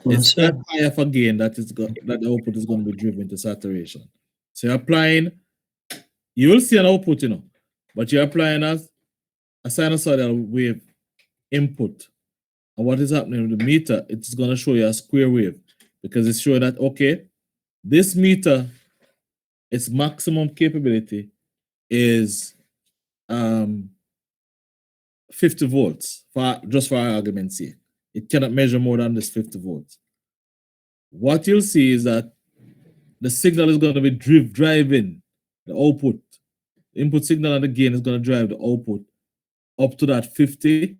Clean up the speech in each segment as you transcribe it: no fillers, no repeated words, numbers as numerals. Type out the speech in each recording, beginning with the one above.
It's Sir. that high of a gain that that the output is going to be driven to saturation. So you're applying, you will see an output, but you're applying a sinusoidal wave input. And what is happening with the meter, it's going to show you a square wave because it's showing that, okay, this meter, its maximum capability is um, 50 volts, just for argument's sake. It cannot measure more than this 50 volts. What you'll see is that the signal is going to be driving the output. The input signal and the gain is going to drive the output up to that 50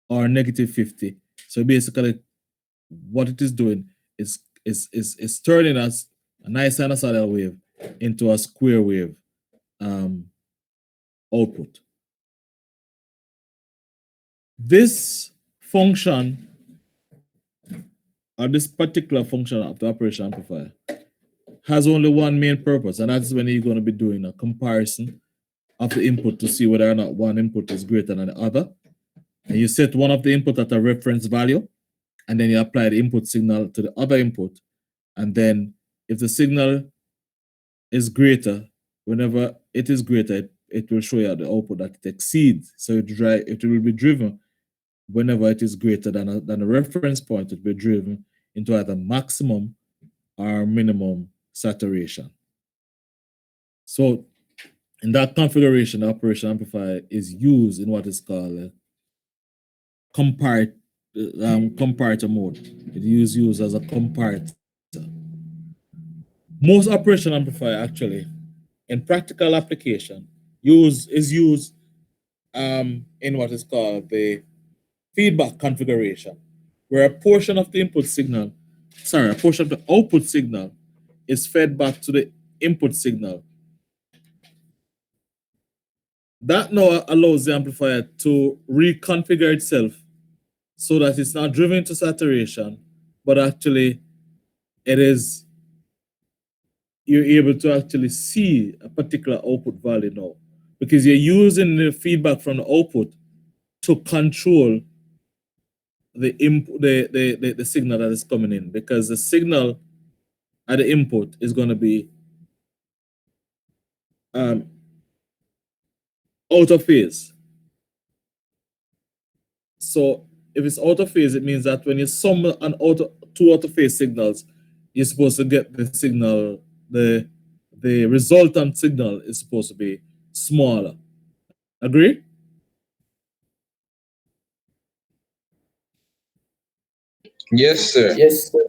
or negative 50. So basically, what it is doing is turning us a nice sinusoidal wave into a square wave um, output. This function, or this particular function of the operation amplifier, has only one main purpose, and that's when you're going to be doing a comparison of the input to see whether or not one input is greater than the other. And you set one of the input at a reference value, and then you apply the input signal to the other input. And then if the signal is greater, whenever it is greater, it will show you the output that it exceeds. So it will be driven whenever it is greater than a reference point, it will be driven into either maximum or minimum saturation. So in that configuration, the operation amplifier is used in what is called a comparator mode. It is used as a comparator. Most operation amplifier actually, in practical application, is used in what is called the feedback configuration, where a portion of the a portion of the output signal is fed back to the input signal. That now allows the amplifier to reconfigure itself so that it's not driven to saturation, but actually it is, you're able to actually see a particular output value now because you're using the feedback from the output to control the signal that is coming in, because the signal at the input is going to be out of phase. So if it's out of phase, it means that when you sum two out of phase signals, you're supposed to get the signal, the resultant signal is supposed to be smaller. Agree? Yes, sir. Yes, sir.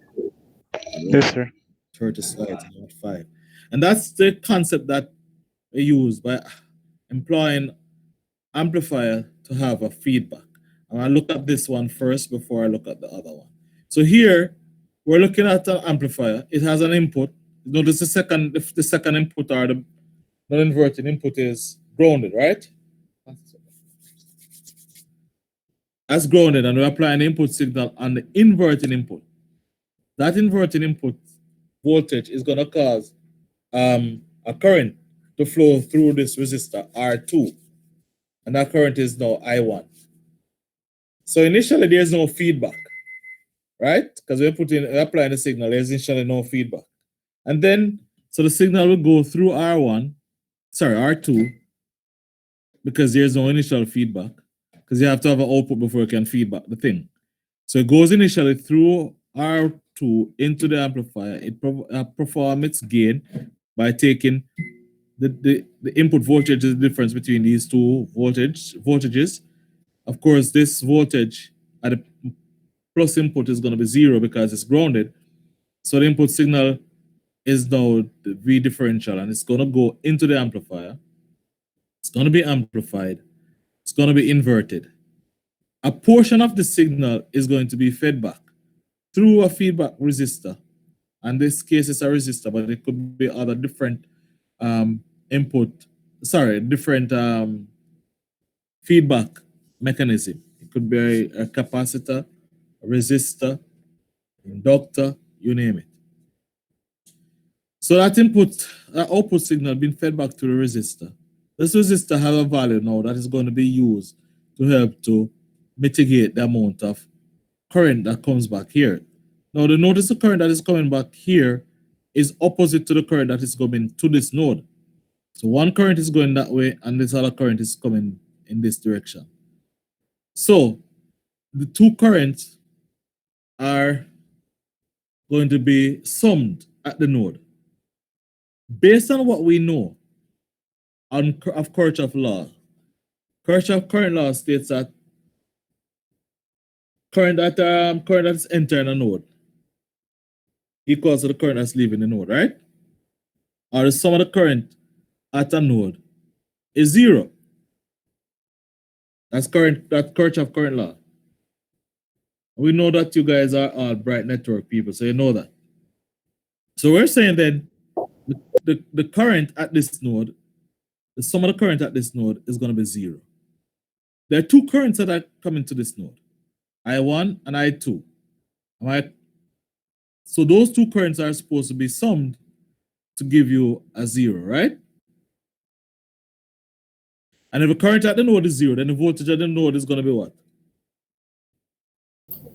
Yes, sir. 30 slides, not 5. And that's the concept that we use by employing amplifier to have a feedback. And I look at this one first before I look at the other one. So here we're looking at an amplifier. It has an input. Notice the second input, or the non-inverting input, is grounded, right? That's grounded, and we're applying input signal on the inverting input. That inverting input voltage is going to cause a current to flow through this resistor R2, and that current is now I1. So initially there's no feedback, right? Because we're applying the signal, there's initially no feedback. And then, so the signal will go through R2, because there's no initial feedback, because you have to have an output before you can feedback the thing. So it goes initially through R2 into the amplifier. It performs its gain by taking the input voltage, is the difference between these two voltages. Of course, this voltage at the plus input is going to be 0 because it's grounded. So the input signal is now the V differential, and it's going to go into the amplifier. It's going to be amplified. It's going to be inverted. A portion of the signal is going to be fed back through a feedback resistor. And this case is a resistor, but it could be other different different feedback mechanism. It could be a capacitor, a resistor, inductor, you name it. So that output signal being fed back to the resistor. This resistor has a value now that is going to be used to help to mitigate the amount of current that comes back here. Now, notice the current that is coming back here is opposite to the current that is coming to this node. So one current is going that way, and this other current is coming in this direction. So the two currents are going to be summed at the node. Based on what we know of Kirchhoff's law, Kirchhoff's current law states that current that's entering a node equals to the current that's leaving the node, right? Or the sum of the current at a node is 0. That's Kirchhoff's current law. We know that you guys are all bright network people, so you know that. So we're saying then the current at this node, the sum of the current at this node is going to be 0. There are two currents that are coming to this node, I1 and I2. All right? So those two currents are supposed to be summed to give you a 0, right? And if the current at the node is 0, then the voltage at the node is going to be what?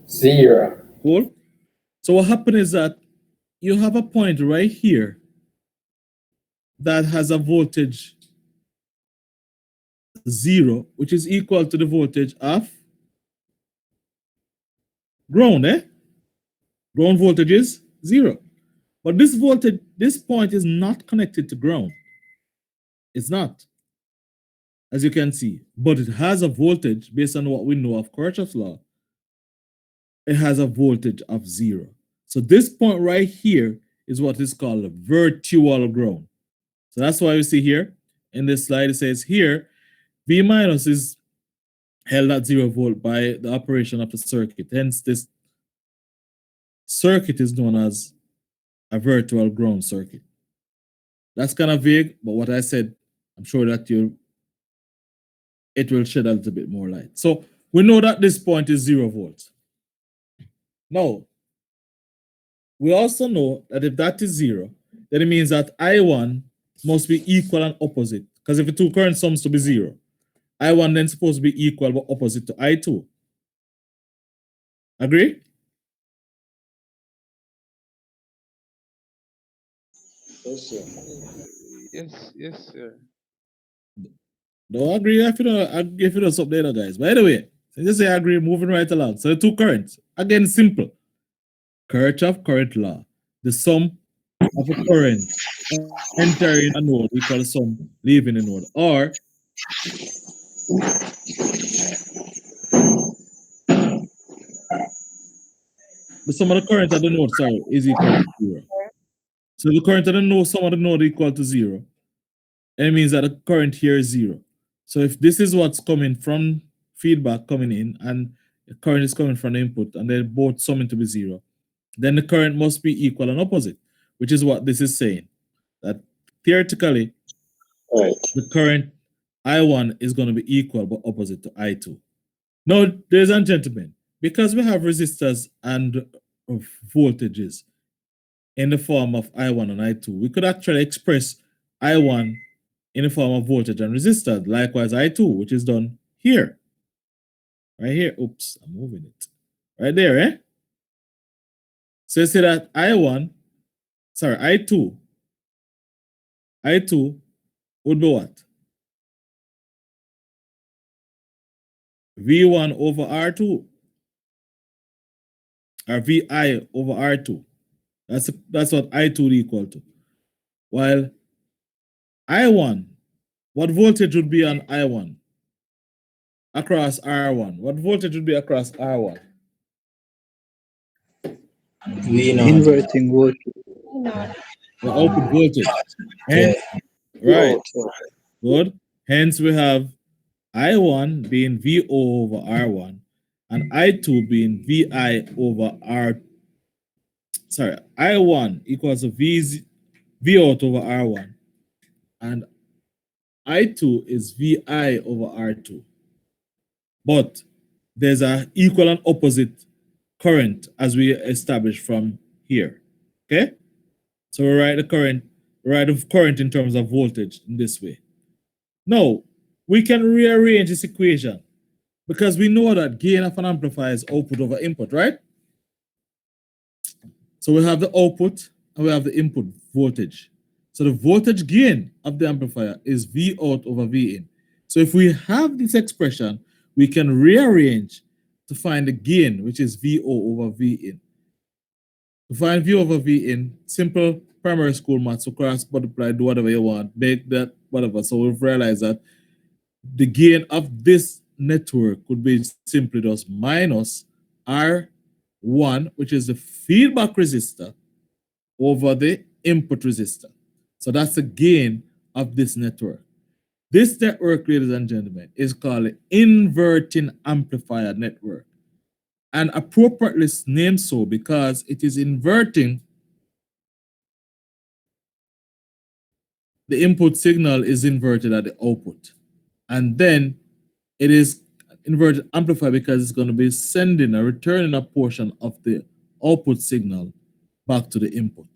0. Cool. So what happened is that you have a point right here that has a voltage 0, which is equal to the voltage of ground, Ground voltage is 0. But this voltage, this point is not connected to ground. It's not, as you can see. But it has a voltage based on what we know of Kirchhoff's law. It has a voltage of 0. So this point right here is what is called a virtual ground. So that's why we see here in this slide, it says here, V minus is held at 0 volt by the operation of the circuit. Hence, this circuit is known as a virtual ground circuit. That's kind of vague, but what I said, I'm sure that it will shed a little bit more light. So we know that this point is 0 volts. Now, we also know that if that is 0, then it means that I1 must be equal and opposite. Because if the two current sums to be 0, I1 then supposed to be equal but opposite to I2. Agree? Yes, sir. Yes, sir. Don't agree if you don't stop there, guys. By the way, so just say I agree, moving right along. So the two currents, again, simple. Kirchhoff current law. The sum of a current entering a node equal to sum leaving a node. Or the sum of the current at the node, is equal to 0. So the current at the node, sum of the node equal to 0. And it means that the current here is 0. So if this is what's coming from feedback coming in and the current is coming from the input and they're both summing to be 0, then the current must be equal and opposite, which is what this is saying. That theoretically, the current I1 is going to be equal but opposite to I2. Now, ladies and gentlemen, because we have resistors and voltages in the form of I1 and I2, we could actually express I1 in the form of voltage and resistors. Likewise, I2, which is done here. Right here. Oops, I'm moving it. Right there, So you see that I2 would be what? V1 over R2. Or VI over R2. That's what I2 would equal to. While I1, what voltage would be on I1? Across R1. What voltage would be across R1? Inverting voltage. The output voltage. Hence, right. Good. Hence, we have I1 being VO over R1 and I2 being VI over R. Sorry, I1 equals to V out over R1 and I2 is VI over R2. But there's an equal and opposite current as we established from here. Okay? So we write the current in terms of voltage in this way. Now, we can rearrange this equation because we know that gain of an amplifier is output over input, right? So we have the output and we have the input voltage. So the voltage gain of the amplifier is V out over V in. So if we have this expression, we can rearrange to find the gain, which is VO over V in. To find V over V in, simple primary school maths, so cross multiply, do whatever you want, make that whatever. So we've realized that the gain of this network could be simply just minus R1, which is the feedback resistor, over the input resistor. So that's the gain of this network. This network, ladies and gentlemen, is called an inverting amplifier network, and appropriately named so because it is inverting. The input signal is inverted at the output, and then it is inverted amplifier because it's going to be sending or returning a portion of the output signal back to the input.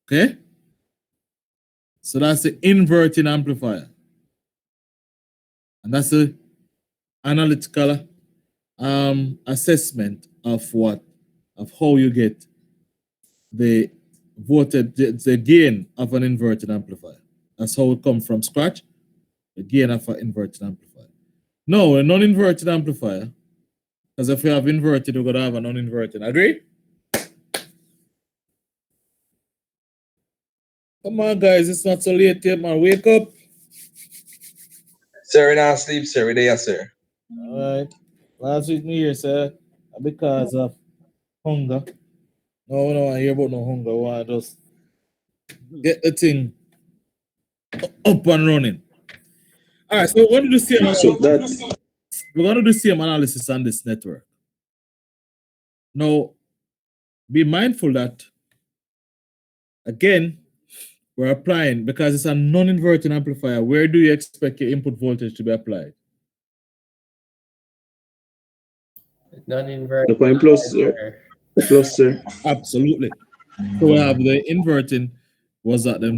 Okay? So that's the inverting amplifier. And that's the analytical assessment of how you get the voltage, the gain of an inverted amplifier. That's how it comes from scratch, the gain of an inverted amplifier. No, a non-inverted amplifier, because if we have inverted, we're going to have a non-inverted. Agree? Come on, guys, it's not so late yet, man. Wake up. Sir, we not sleep, sir. We there, sir. All right. Last week, New Year, sir, because of hunger. No, no, I hear about no hunger. I want to just get the thing up and running. All right, so we're going to do the same. We're going to do the same analysis on this network. Now, be mindful that, again, we're applying, because it's a non-inverting amplifier, where do you expect your input voltage to be applied? Non-inverting. The point plus, sir. Plus, sir. Absolutely. So we have the inverting was at the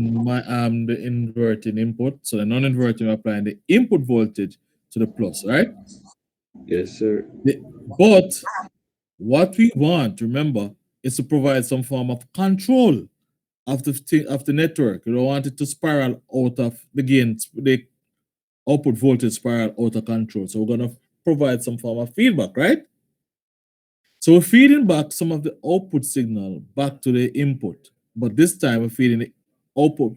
inverting input. So the non-inverting, we're applying the input voltage to the plus, right? Yes, sir. But what we want, remember, is to provide some form of control of the network. You don't want it to spiral out of the gains, the output voltage spiral out of control. So we're going to provide some form of feedback, right? So we're feeding back some of the output signal back to the input, but this time we're feeding the output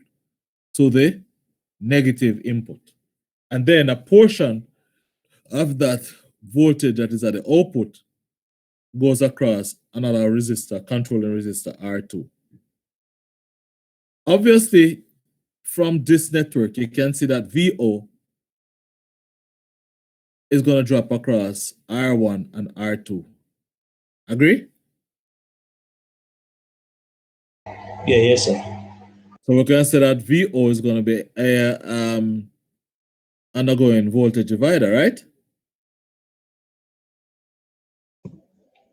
to the negative input. And then a portion of that voltage that is at the output goes across another resistor, controlling resistor R2. Obviously, from this network, you can see that VO is going to drop across R1 and R2. Agree? Yeah, yes, sir. So we can say that VO is going to be undergoing voltage divider, right?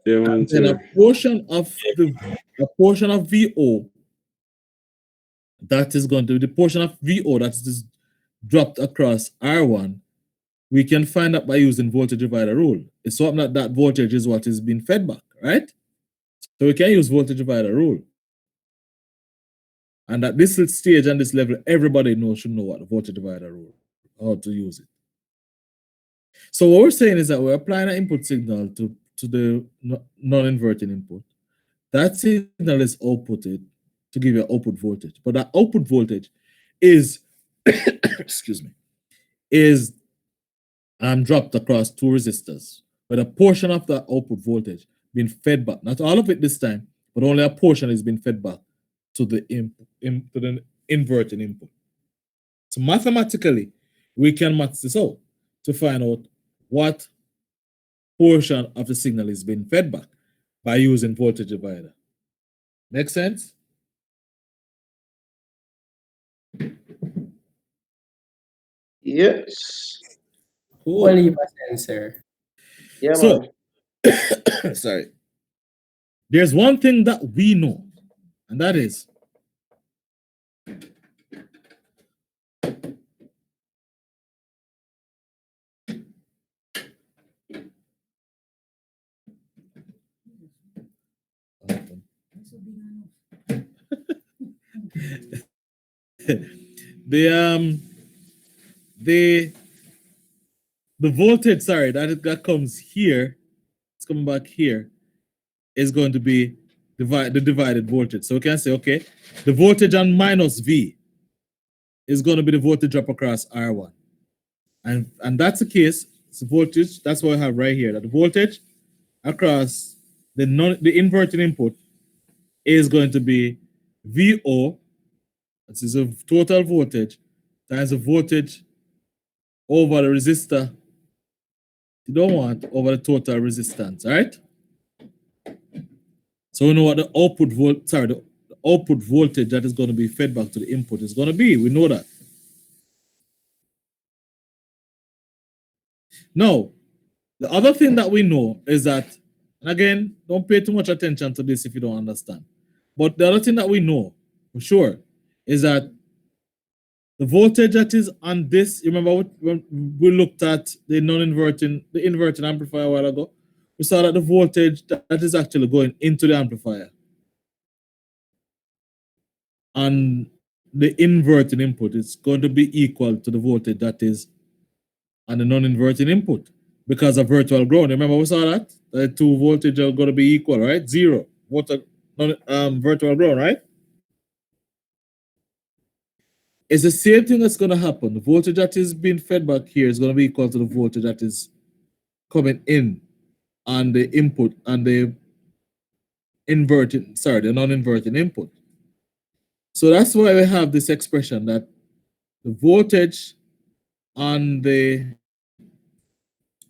Yeah, man, And a sir. portion of VO that is going to be the portion of VO that is dropped across R1, we can find that by using voltage divider rule. It's something that voltage is what is being fed back, right? So we can use voltage divider rule. And at this stage and this level, everybody should know what the voltage divider rule, how to use it. So what we're saying is that we're applying an input signal to the non-inverting input. That signal is outputted to give you output voltage, but that output voltage is, excuse me, is dropped across two resistors, with a portion of the output voltage being fed back. Not all of it this time, but only a portion is being fed back to the to the inverting input. So mathematically, we can math this out to find out what portion of the signal is being fed back by using voltage divider. Make sense? Yes. Cool. Only leave a sensor. Yeah, So, man. sorry. There's one thing that we know, and that is the voltage, sorry, that comes here, it's coming back here, is going to be the divided voltage. So we can say, okay, the voltage on minus V is going to be the voltage drop across R1. And that's the case, it's the voltage, that's what I have right here, that the voltage across the inverting input is going to be VO, this is a total voltage, times the voltage over the resistor you don't want over the total resistance, right? So we know what the output the output voltage that is going to be fed back to the input is going to be. We know that. Now, the other thing that we know is that, and again, don't pay too much attention to this if you don't understand. But the other thing that we know for sure is that the voltage that is on this, you remember when we looked at the inverting amplifier a while ago? We saw that the voltage that is actually going into the amplifier and the inverting input is going to be equal to the voltage that is on the non-inverting input because of virtual ground. Remember we saw that? The two voltages are going to be equal, right? Zero. Virtual ground, right? It's the same thing that's going to happen. The voltage that is being fed back here is going to be equal to the voltage that is coming in on the input and the non-inverting input. So that's why we have this expression that the voltage on the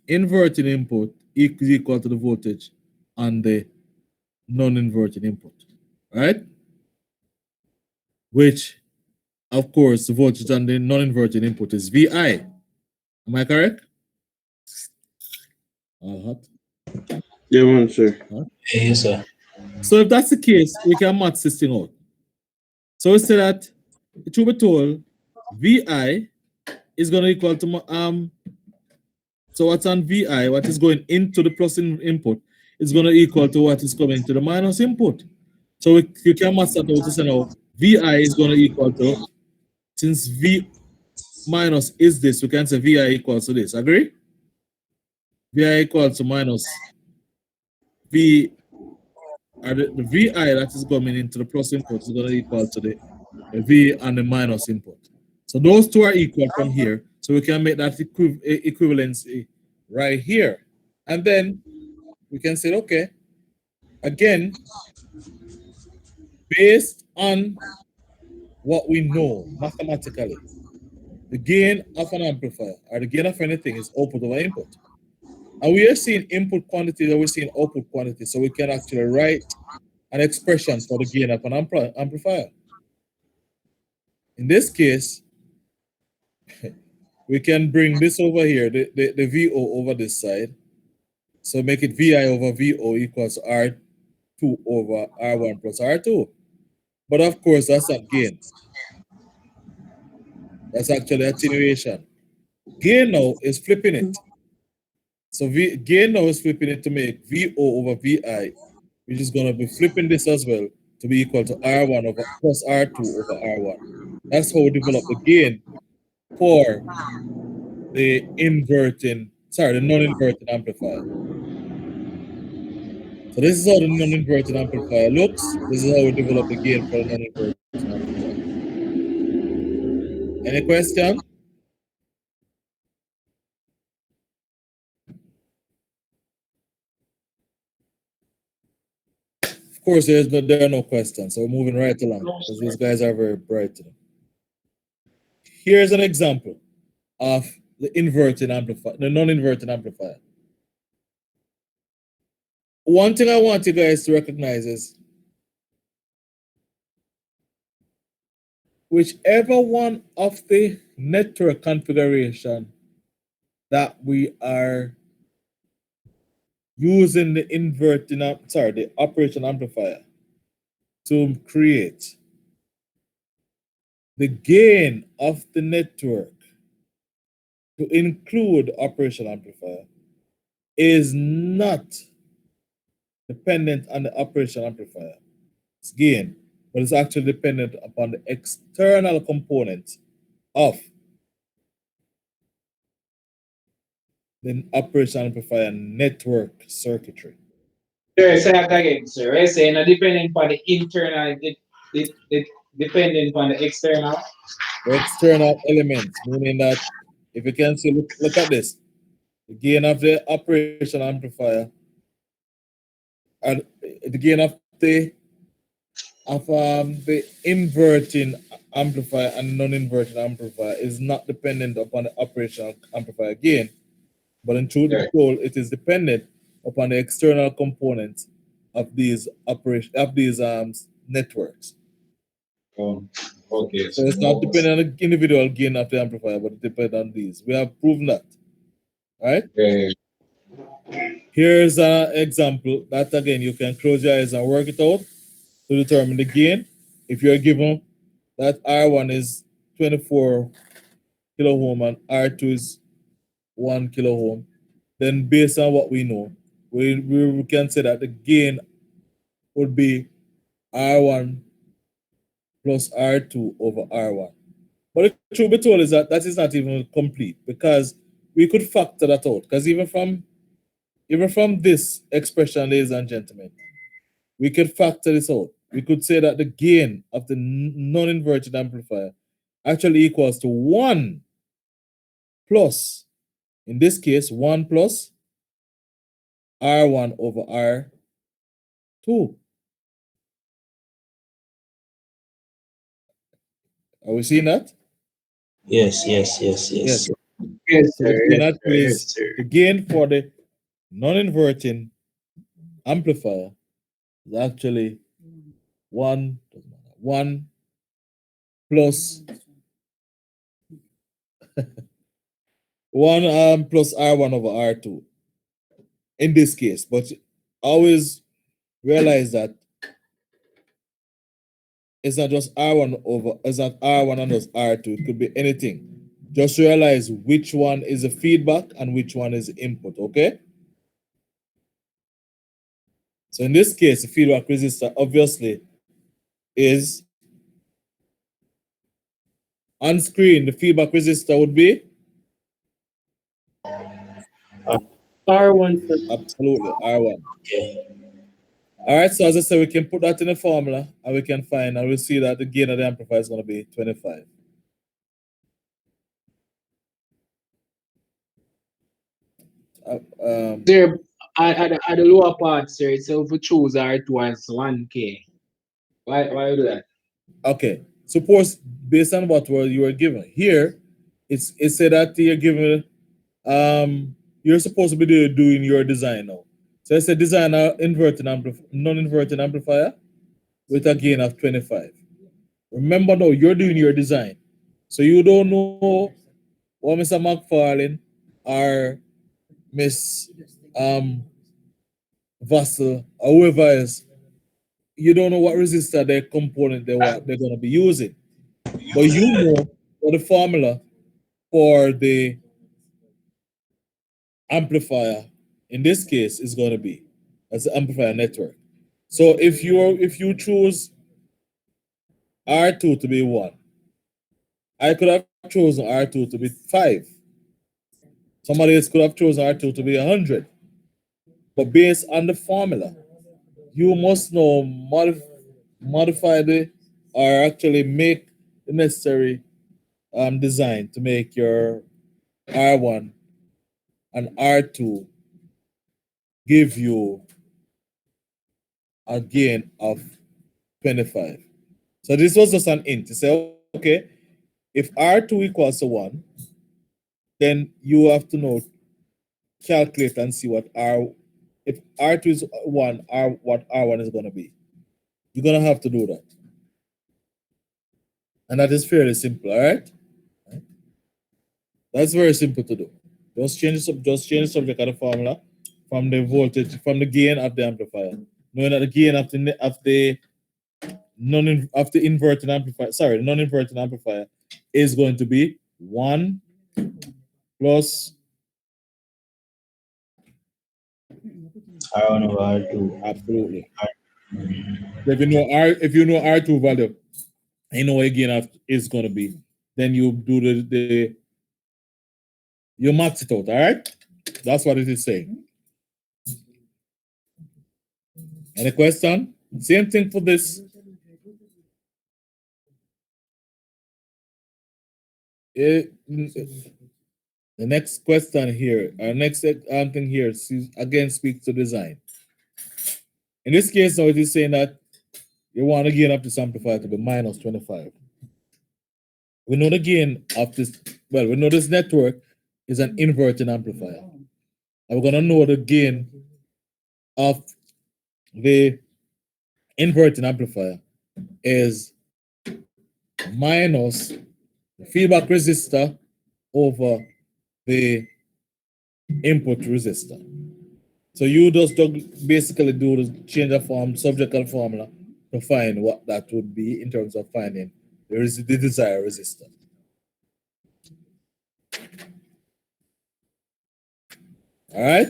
inverting input is equal to the voltage on the non-inverting input, right? Which, of course, the voltage on the non-inverting input is VI. Am I correct? Yeah, man, sir. Yes, sir. So if that's the case, we can match this thing out. So we say that it should be told VI is going to equal to so what's on VI, what is going into the plus input, is going to equal to what is coming to the minus input. So you can match that out to say now VI is going to equal to, since V minus is this, we can say VI equals to this. Agree? VI equals to minus V, or the VI that is coming into the plus input is going to equal to the V and the minus input. So those two are equal from here. So we can make that equivalency right here. And then we can say, okay, again, based on what we know mathematically, the gain of an amplifier or the gain of anything is output over input. And we are seeing input quantity that we're seeing output quantity. So we can actually write an expression for the gain of an amplifier. In this case, we can bring this over here, the VO over this side. So make it VI over VO equals R2 over R1 plus R2. But of course, that's not gain. That's actually attenuation. Gain now is flipping it. So gain now is flipping it to make VO over VI, which is going to be flipping this as well to be equal to R1 over plus R2 over R1. That's how we develop the gain for the non-inverting amplifier. So this is how the non-inverting amplifier looks. This is how we develop the gain for the non-inverting amplifier. Any question? Of course, there are no questions, so we're moving right along because these guys are very bright today. Here's an example of the inverting amplifier, the non-inverting amplifier. One thing I want you guys to recognize is whichever one of the network configuration that we are using the operation amplifier to create, the gain of the network to include operation amplifier is not dependent on the operation amplifier. gain, but it's actually dependent upon the external component of the operational amplifier network circuitry. Sir, say that again, sir. I say not depending on the internal, it depending on the external. The external elements, meaning that if you can see, look at this, the gain of the operational amplifier and the gain of the inverting amplifier and non-inverting amplifier is not dependent upon the operational amplifier gain, but in truth be told, it is dependent upon the external components of these networks. Okay. So it's not dependent on the individual gain of the amplifier, but it depends on these. We have proven that. All right? Okay. Here's an example that again you can close your eyes and work it out to determine the gain. If you're given that R1 is 24 kilo ohm and R2 is 1 kilo ohm, then based on what we know, we can say that the gain would be R1 plus R2 over R1. But the truth be told is that is not even complete, because we could factor that out. Because even from this expression, ladies and gentlemen, we could factor this out. We could say that the gain of the non-inverted amplifier actually equals to 1 plus, in this case, 1 plus R1 over R2. Are we seeing that? Yes. Yes, So sir. the gain Yes, actually sir. is the gain for the non-inverting amplifier is actually 1 plus 1 plus R1 over R2 in this case. But always realize that it's not just it's not R1 and just R2. It could be anything. Just realize which one is the feedback and which one is the input, okay? So in this case, the feedback resistor obviously is on screen. The feedback resistor would be R1. absolutely R1. Okay. All right, so as I said, we can put that in the formula and we can find, and we'll see that the gain of the amplifier is going to be 25. Sir, at the lower part, sir, so if we choose R2 as 1K, why do that? Okay, suppose based on what you were given here, it said that you're given, you're supposed to be doing your design now. So it's a design non-inverting amplifier with a gain of 25. Remember now, you're doing your design. So you don't know what Mr. McFarlane or Miss Vassal or whoever else, you don't know what resistor their component they're going to be using. But you know what the formula for the amplifier in this case is going to be as the amplifier network. So if you choose R2 to be 1, I could have chosen R2 to be 5. Somebody else could have chosen R2 to be 100. But based on the formula, you must know modify or actually make the necessary design to make your R1 and R2 give you a gain of 25. So this was just an int to say, okay, if R2 equals to 1, then you have to know, calculate and see what if R2 is 1, what R1 is going to be. You're going to have to do that. And that is fairly simple, all right? That's very simple to do. Just change the subject of the formula from the voltage, from the gain of the amplifier. Knowing that the gain of the non-inverting amplifier is going to be 1 plus R1 over R2. absolutely if you know R2 value, you know what gain is gonna be. Then you do the you max it out, all right? That's what it is saying. Any question? Same thing for this. The next question here, our next thing here, again speaks to design. In this case, now it is saying that you want to gain of this amplifier to be minus 25. We know the gain of this, well, we know this network is an inverting amplifier. And we're going to know the gain of the inverting amplifier is minus the feedback resistor over the input resistor. So you just basically do the change of form, subject formula to find what that would be in terms of finding the desired resistor. All right.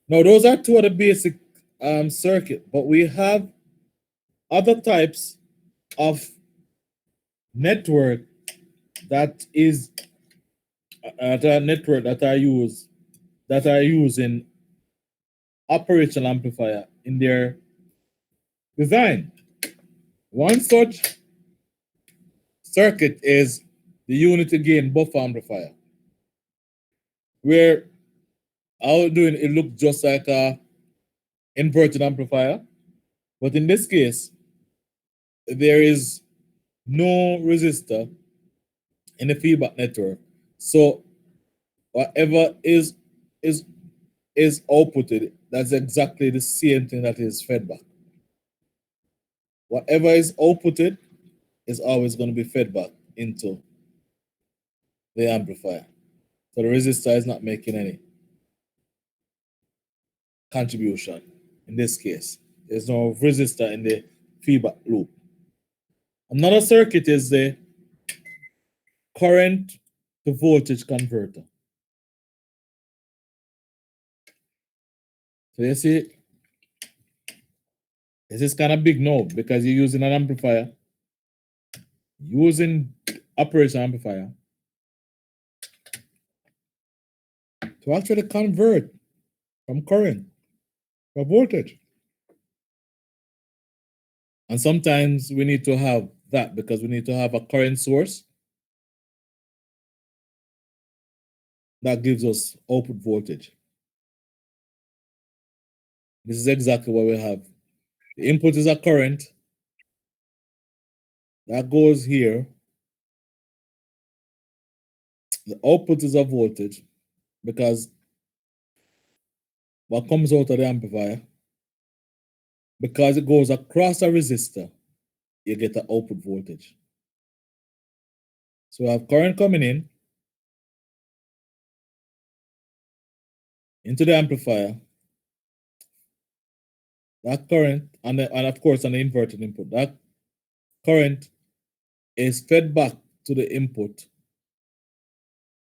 Now those are two of the basic circuit, but we have other types of network that is network that are using operational amplifier in their design. One such circuit is the unity gain buffer amplifier, where how doing it look just like a inverted amplifier, but in this case, there is no resistor in the feedback network. So whatever is outputted, that's exactly the same thing that is fed back. Whatever is outputted is always going to be fed back into the amplifier. So the resistor is not making any contribution in this case. There's no resistor in the feedback loop. Another circuit is the current to voltage converter. So you see, this is kind of big now because you're using an amplifier, using operation amplifier to actually convert from current to voltage. And sometimes we need to have that because we need to have a current source that gives us output voltage. This is exactly what we have. The input is a current that goes here. The output is a voltage because what comes out of the amplifier, because it goes across a resistor, you get the output voltage. So we have current coming in into the amplifier. That current, and of course on the inverted input, that current is fed back to the input,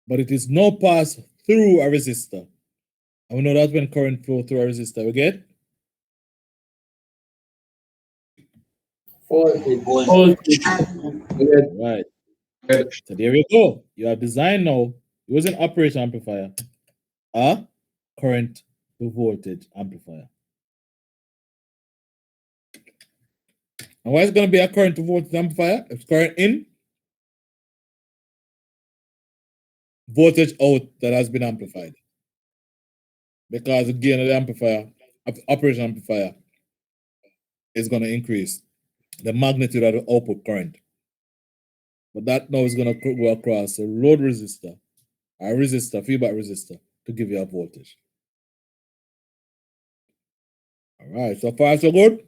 but it is now passed through a resistor. And we know that when current flow through a resistor, we get Voltage. right. So there we go. You have designed now using operation amplifier, a current to voltage amplifier. And why is it going to be a current to voltage amplifier? It's current in, voltage out that has been amplified. Because the gain of the amplifier, operation amplifier, is going to increase the magnitude of the output current. But that now is going to go across a load resistor, a resistor, feedback resistor, to give you a voltage. All right, so far so good?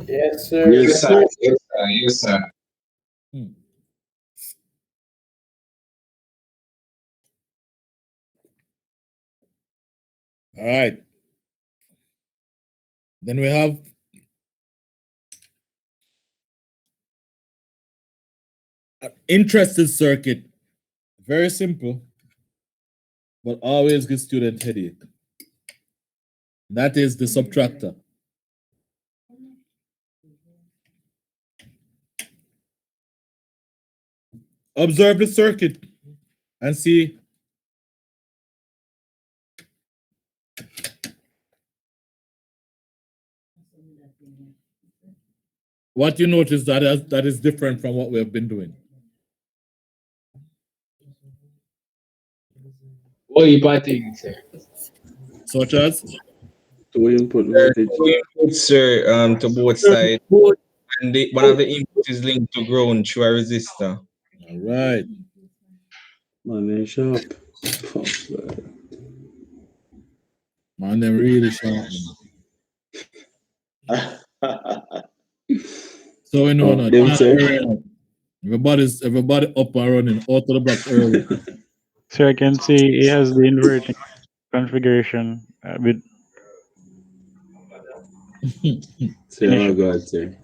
Yes, sir. Yes, sir. Yes, sir. Yes, sir. All right. Then we have an interested circuit. Very simple. but always give student headache. That is the subtractor. Observe the circuit and see what you notice that is different from what we have been doing. What you think, sir? Such as Two input voltage. Input, sir, to both sides. And one of the inputs is linked to ground through a resistor. all right. Man, they sharp. Man, them really sharp. So we know now. Them say. Everybody up and running out of the blocks early. So I can see he has the inverting configuration with Say, oh God, sir.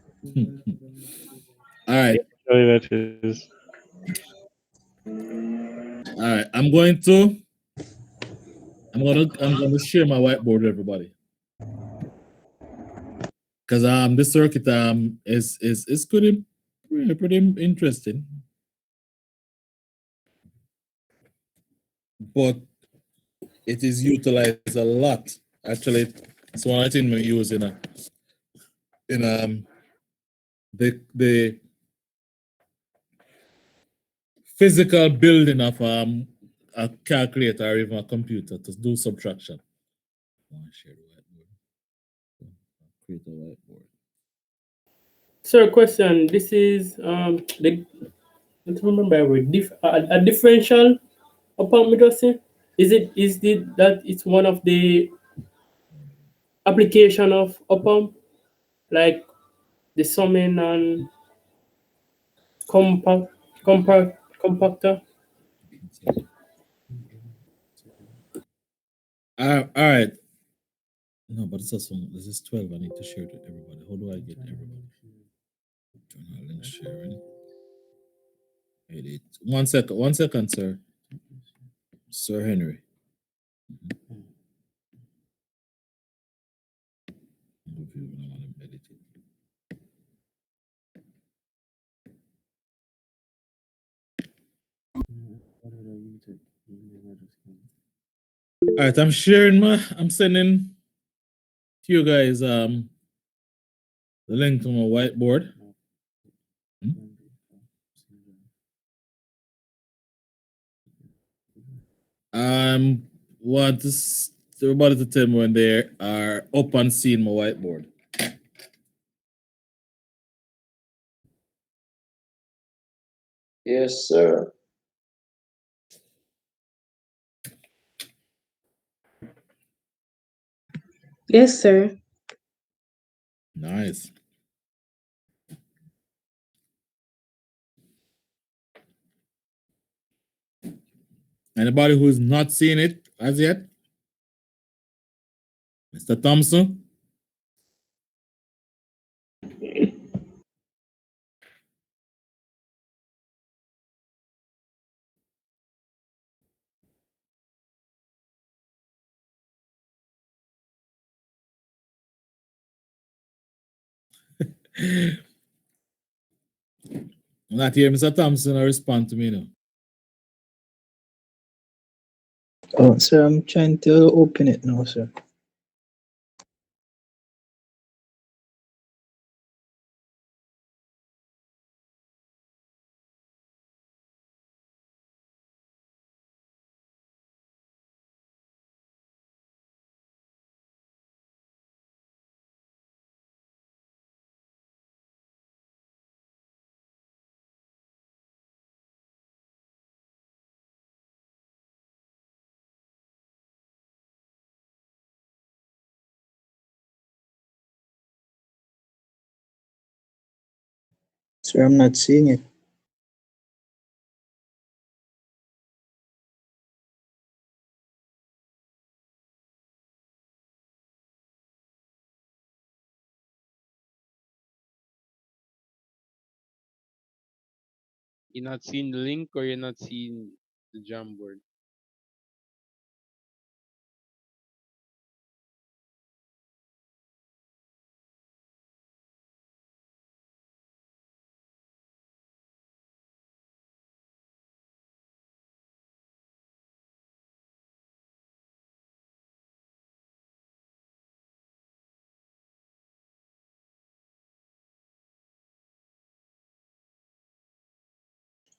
All right. that is. All right. I'm going to share my whiteboard with everybody. Because this circuit is pretty interesting. But it is utilized a lot. Actually, it's one I think we use in the physical building of a calculator or even a computer to do subtraction. I want to share the whiteboard. Create a whiteboard. Sir, question. This is the I don't remember a differential upon meter. Is it that it's one of the application of upon like the summing and compactor? All right. No, but this is 12. I need to share it with everybody. How do I get everybody? Turn on link sharing. Edit. 1 second, sir. Sir Henry. All right, I'm sending to you guys the link to my whiteboard. Want everybody to tell me when they are up and seeing my whiteboard. Yes, sir. Yes, sir. Nice. Anybody who's not seen it as yet? Mr. Thompson? Not here, Mr. Thompson, I respond to me now. Oh, sir, I'm trying to open it now, sir. Sir, I'm not seeing it. You're not seeing the link or you're not seeing the Jamboard?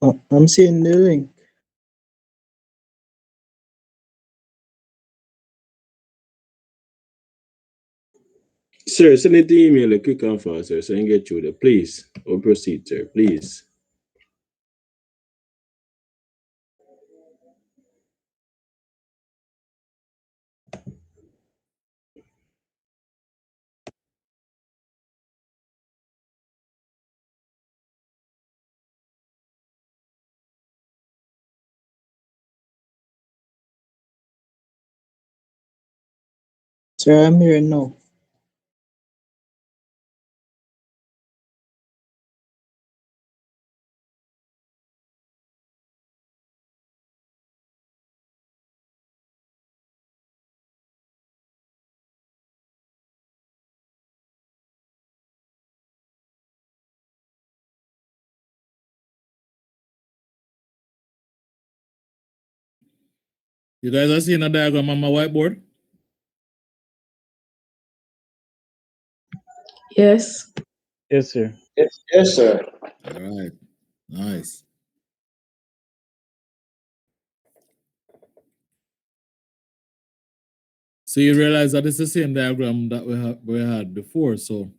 I'm seeing the link. Sir, send it the email quick and fast, sir, so I can get through there. Please. Or proceed, sir. Please. Sir, I'm here now. You guys are seeing a diagram on my whiteboard? Yes. Yes, sir. Yes, sir. All right. Nice. So you realize that it's the same diagram that we had before. So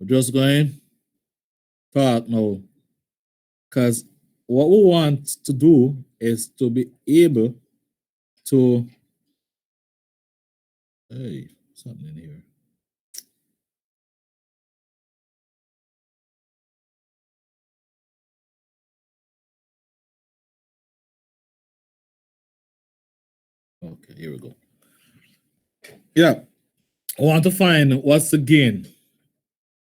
we're just going to talk now. Because what we want to do is to be able to. Hey, something in here. Okay, here we go. Yeah, I want to find what's the gain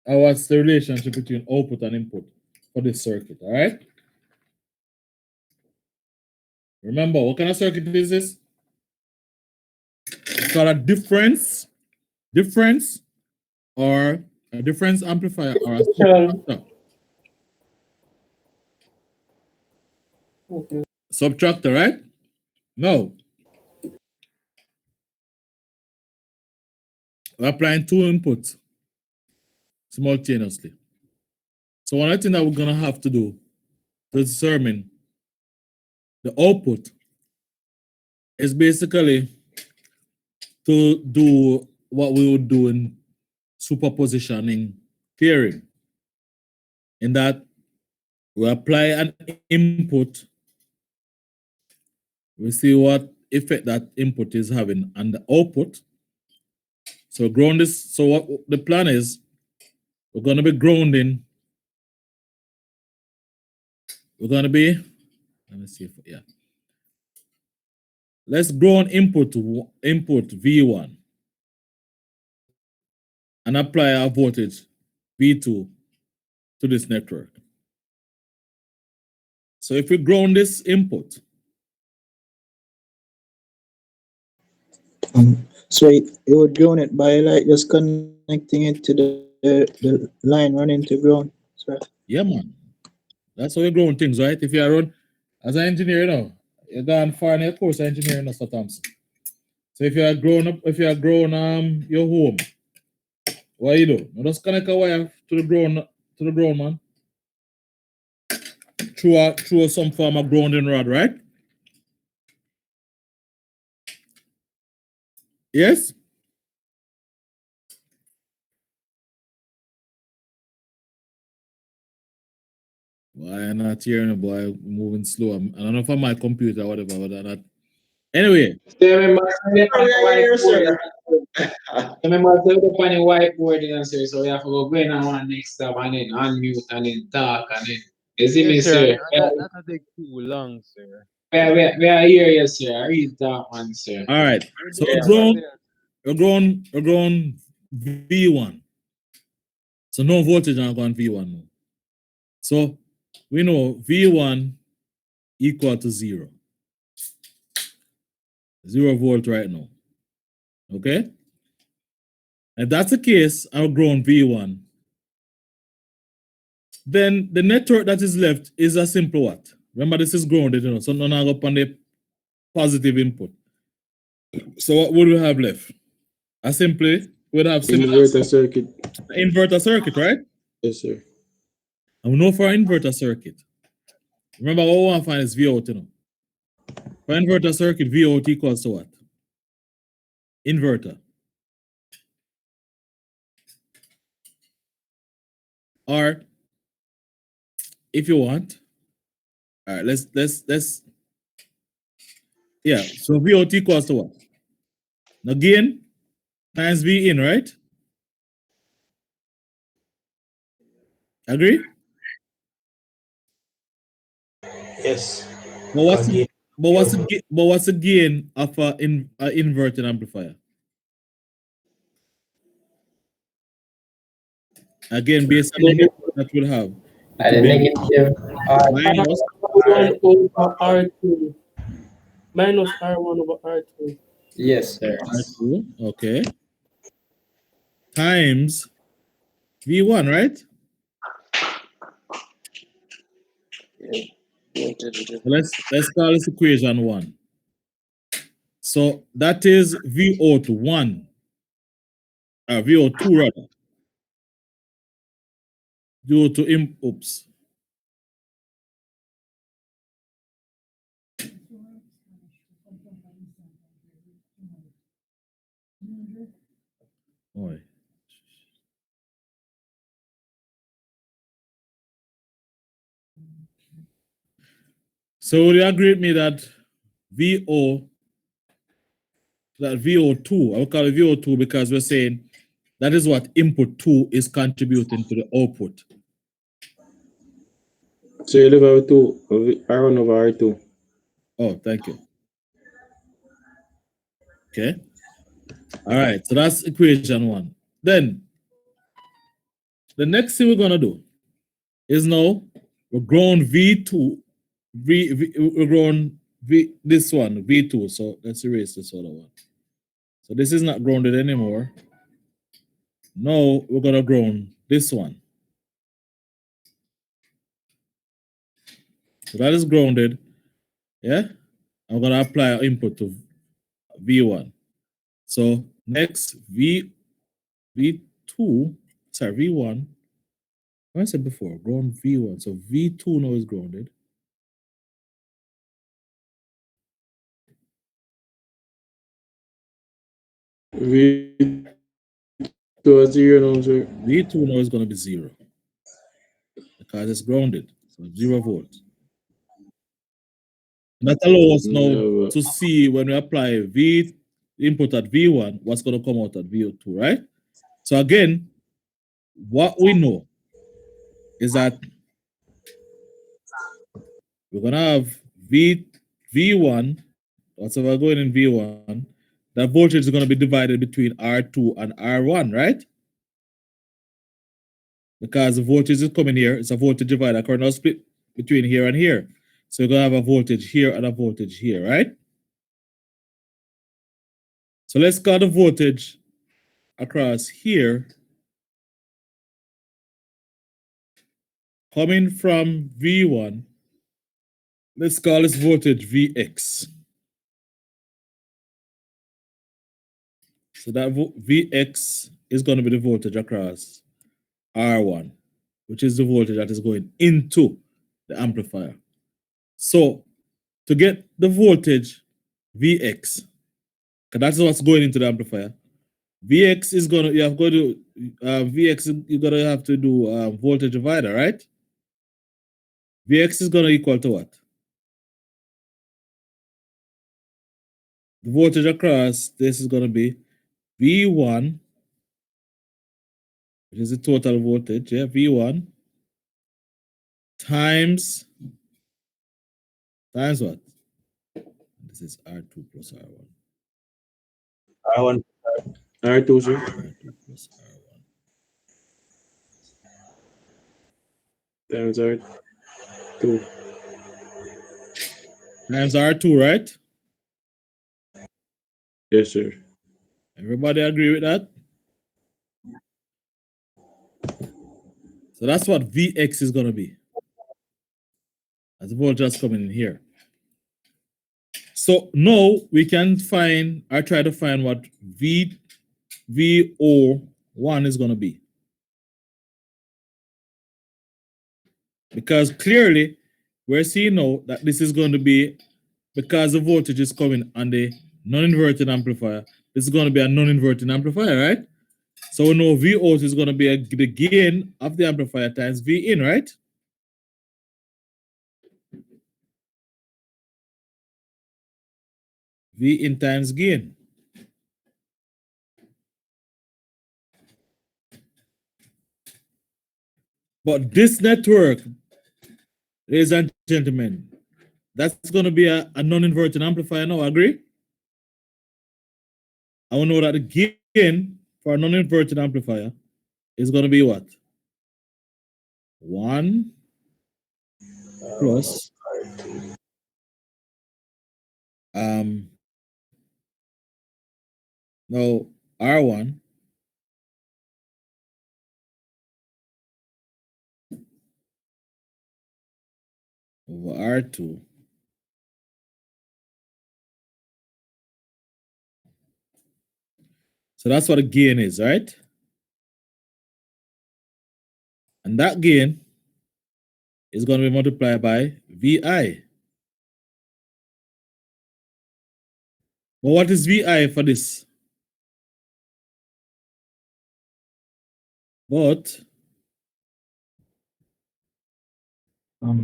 or what's the relationship between output and input for this circuit, all right? Remember, what kind of circuit is this? It's called a difference or a difference amplifier or a subtractor. Okay. Subtractor, right? No. We're applying two inputs simultaneously. So one thing that we're gonna have to do to determine the output is basically to do what we would do in superpositioning theory, in that we apply an input, we see what effect that input is having on the output. So ground this. So what the plan is, we're going to be grounding. We're going to be, let me see if, yeah. Let's ground input V1 and apply our voltage V2 to this network. So if we ground this input, So it would ground it by like just connecting it to the line running to ground. So yeah, man. That's how we ground things, right? If you are run as an engineer, you know, you're gone far in your course of engineering, Mr. Thompson. So if you are grown up, if you are grown your home, what you do? You just connect a wire to the ground, man. Through some form of grounding rod, right? Yes? Why I'm not hearing a boy moving slow? I don't know if I'm my computer or whatever, but I'm not. Anyway. Remember, the funny whiteboard, you know, sir. So we have to go in on one next step and then unmute and then talk and then. You see me, sir? That take too long, sir. We are here, yes, sir. I read that one, sir. All right. So we're going V1. So no voltage now going V1 now. So we know V1 equal to 0. 0 volt right now. Okay? If that's the case, I'll ground V1. Then the network that is left is a simple what? Remember, this is grounded, you know, so none go up on the positive input. So what would we have left? We'd have Inverter circuit. Inverter circuit, right? Yes, sir. And we know for an inverter circuit. Remember, what we want to find is V out, you know. For inverter circuit, V out equals to what? Inverter. Or if you want, all right, let's yeah. So V out equals to what? Now gain times V in, right? Agree? Yes. But what's Again. the gain of an inverting amplifier? Again, based on the input that we'll have, At it the will be negative R minus R1 over R2 minus R1 over R2. yes, sir. R2, okay, times V1, right? Let's call this equation 1. So that is VO1, VO2 rather, due to oops. Boy. So would you agree with me that VO2, I will call it VO2 because we're saying that is what input 2 is contributing to the output. So you live over two, R1 over R2. Oh, thank you. Okay. All right. So that's equation 1. Then the next thing we're going to do is now we're growing V2, we're growing this one, V2. So let's erase this other one. So this is not grounded anymore. Now we're going to ground this one. So that is grounded. Yeah. I'm going to apply our input to V1. So next V2, sorry, V1. What I said before, ground V1. So V2 now is grounded. V2 is 0 now, sir. V2 now is going to be 0 because it's grounded. So 0 volts. And that allows us now to see when we apply V input at V1, what's going to come out at V2, right? So again, what we know is that we're going to have V1, whatever going in V1, that voltage is going to be divided between R2 and R1, right? Because the voltage is coming here, it's a voltage divider, current now split between here and here. So you're going to have a voltage here and a voltage here, right? So let's call the voltage across here coming from V1. Let's call this voltage Vx. So that Vx is going to be the voltage across R1, which is the voltage that is going into the amplifier. So to get the voltage Vx, because that's what's going into the amplifier, Vx is going to, you have got to, Vx, you're going to have to do voltage divider, right? Vx is going to equal to what? The voltage across this is going to be V1, which is the total voltage, yeah, V1, times what? This is R2 plus R1. R1. R2, sir. R2 plus R1. Times R2. Times R2, right? Yes, sir. Everybody agree with that? So that's what Vx is going to be. As the voltage just coming in here. So now we can find, I try to find what VO1 is going to be. Because clearly we're seeing now that this is going to be, because the voltage is coming on the non-inverting amplifier, this is going to be a non-inverting amplifier, right? So we know V out is going to be the gain of the amplifier times V in, right? V in times gain. But this network, ladies and gentlemen, that's going to be a non-inverting amplifier now, agree? I want to know that the gain for a non-inverting amplifier is going to be what? 1 plus no, R1 over R2 so that's what the gain is, right? And that gain is going to be multiplied by VI. But what is VI for this? But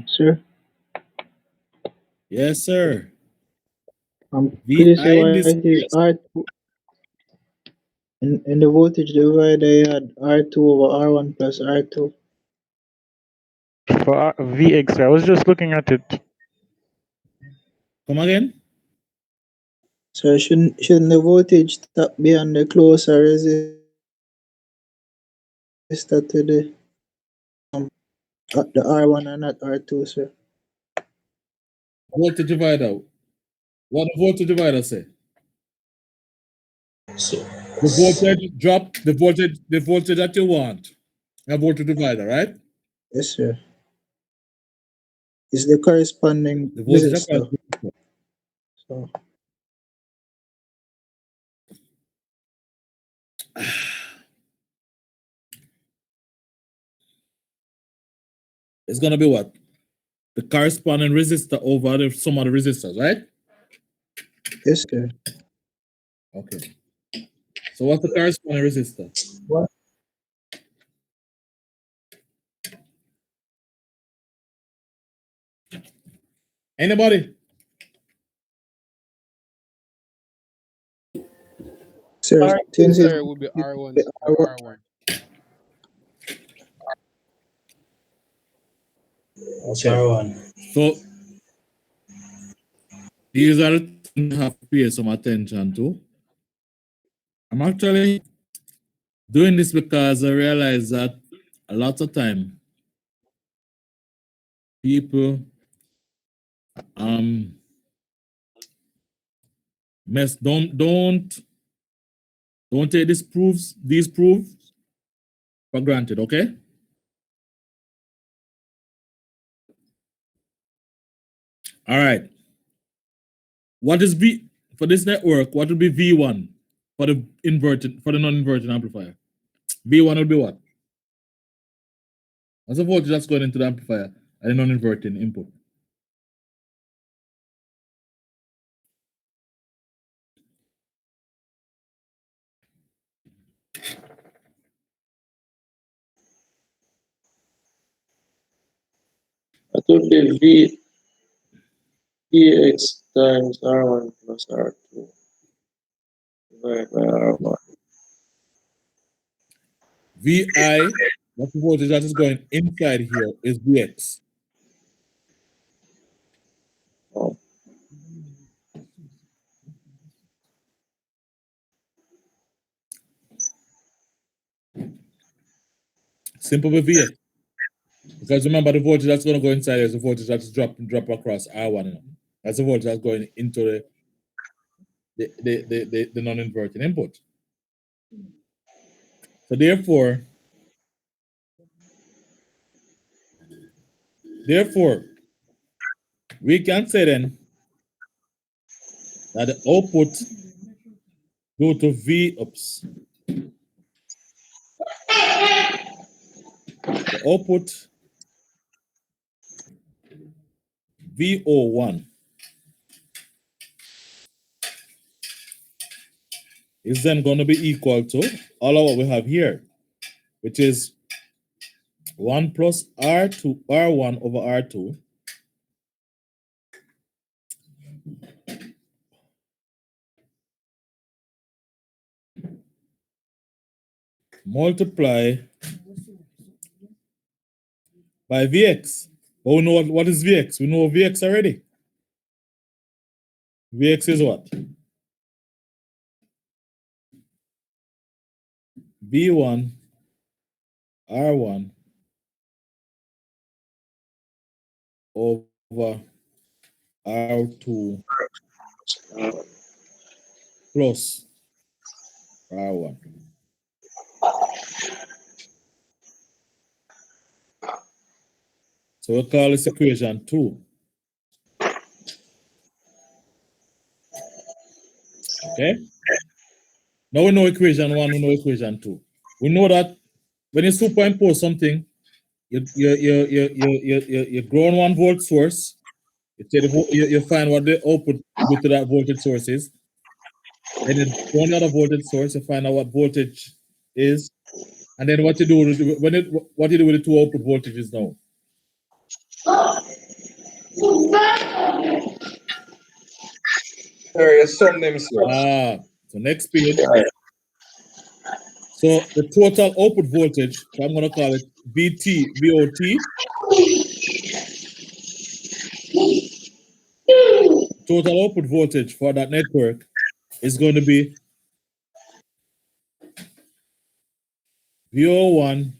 Sir, yes, sir. pretty sure VI in why this it is case, R2 in the voltage divider you had R2 over R1 plus R2. For VX, I was just looking at it. come again? So shouldn't the voltage be on the closer resistor to the R1 and not R2, sir? Voltage divider. What the voltage divider say? The voltage drop, the voltage that you want. A voltage divider, right? Yes, sir. Is the corresponding The voltage that resistor. So it's gonna be what? The corresponding resistor over the sum of the resistors, right? yes, sir. Okay. So what's the corresponding resistor? What? Anybody? Sir, R2, since Sir, it would be R1 or R1. So these are the things you have to pay some attention to. I'm actually doing this because I realize that a lot of time people don't take these proofs for granted, okay? All right. What is V for this network? What would be V1 for the non-inverting amplifier? V1 would be what? What's the voltage that's going into the amplifier and the non-inverting input? That would be VX times R1 plus R2 divided by R1. VI, that's the voltage that is going inside here, is Vx. Oh. Simple with Vx. Because remember, the voltage that's going to go inside is the voltage that's drop across R1. You know? That's the voltage that's going into the non-inverting input. So therefore, we can say then that the output due to V ups. The output VO1 is then going to be equal to all of what we have here, which is 1 plus R1 over R2 multiply by Vx. Oh, we know what is Vx. We know Vx already. Vx is what? V1 R1 over R2 plus R1. So we'll call this equation 2. Okay? Now we know equation 1, we know equation 2. We know that when you superimpose something, you ground 1 volt source, you find what the output with that voltage source is. Then you go on the other voltage source, you find out what voltage is. And then what you do with what you do with the 2 output voltages now? Sir, you sum them, sir. So next page. So the total output voltage, so I'm going to call it VOT. Total output voltage for that network is going to be VO1